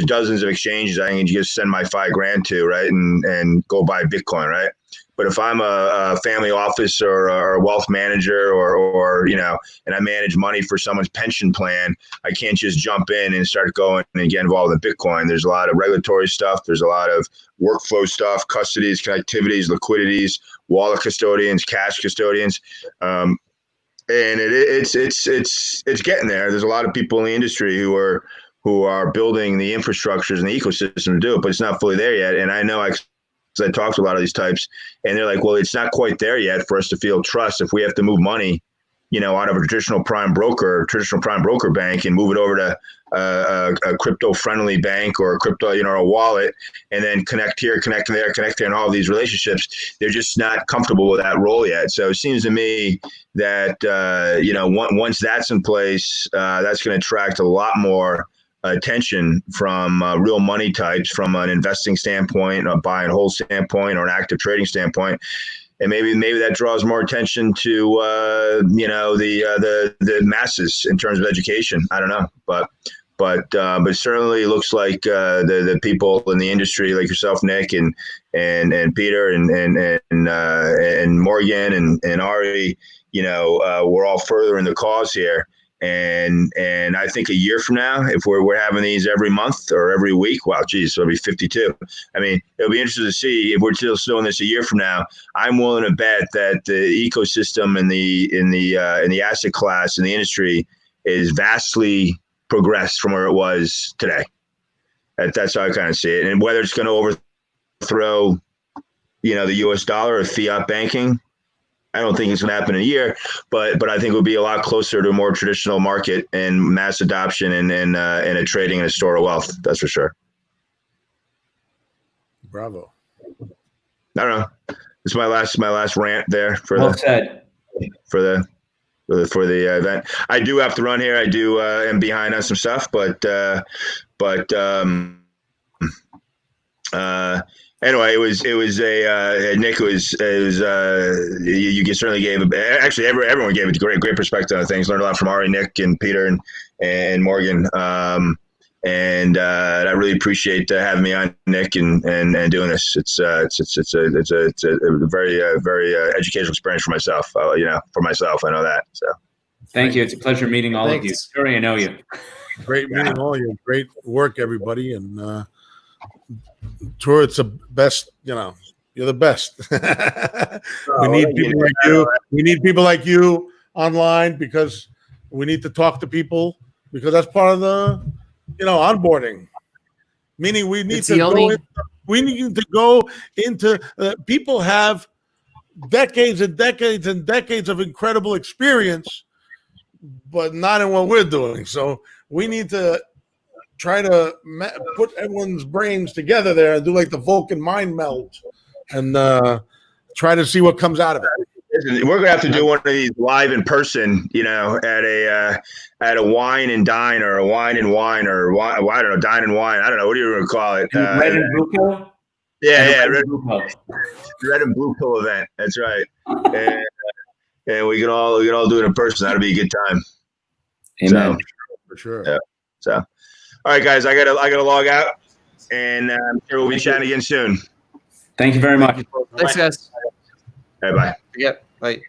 dozens of exchanges I can just send my $5,000 to, right, and go buy Bitcoin, right? But if I'm a family office or a wealth manager or and I manage money for someone's pension plan, I can't just jump in and start going and get involved in Bitcoin. There's a lot of regulatory stuff. There's a lot of workflow stuff, custodies, connectivities, liquidities, wallet custodians, cash custodians. And it's getting there. There's a lot of people in the industry who are building the infrastructures and the ecosystem to do it, but it's not fully there yet. And I know I talked to a lot of these types, and they're like, well, it's not quite there yet for us to feel trust. If we have to move money, out of a traditional prime broker bank and move it over to a crypto-friendly bank or a crypto, a wallet, and then connect here, connect there, and all of these relationships, they're just not comfortable with that role yet. So it seems to me that, once that's in place, that's going to attract a lot more attention from real money types, from an investing standpoint, a buy and hold standpoint, or an active trading standpoint. And maybe that draws more attention to the masses in terms of education. I don't know, but certainly looks like the people in the industry, like yourself, Nick, and Peter, and Morgan and Ari, we're all further in the cause here. And I think a year from now, if we're having these every month or every week, wow, geez, so it'll be 52. I mean, it'll be interesting to see if we're still doing this a year from now. I'm willing to bet that the ecosystem in the asset class in the industry is vastly progressed from where it was today. That's how I kind of see it. And whether it's going to overthrow, the U.S. dollar or fiat banking, I don't think it's going to happen in a year, but I think it would be a lot closer to a more traditional market and mass adoption and a trading and a store of wealth. That's for sure. Bravo. I don't know. It's my last rant there. Well said. the event. I do have to run here. I do am behind on some stuff, but anyway, it was a Nick. It was you certainly gave actually everyone gave a great perspective on things. Learned a lot from Ari, Nick, and Peter and Morgan. And I really appreciate having me on, Nick, and doing this. It's a very educational experience for myself. For myself, I know that. So, thank you. It's a pleasure meeting all of you. Sorry, I know you. Great meeting all you. Great work, everybody, and Tor, it's the best. You're the best. We need people like you. We need people like you online because we need to talk to people because that's part of the onboarding. Meaning we need to go into people have decades and decades and decades of incredible experience, but not in what we're doing. So we need to try to put everyone's brains together there and do like the Vulcan mind melt and try to see what comes out of it. We're gonna have to do one of these live in person, at a wine and dine or a wine and wine or I don't know, dine and wine. I don't know. What do you want to call it? Red and blue pill? Yeah, red and blue pill event. That's right. And we can all do it in person. That'll be a good time. Amen. For sure. Yeah. So, all right, guys, I gotta log out, and I'm sure we'll be chatting again soon. Thank you very much. Thanks, guys. Bye. Yep. Bye.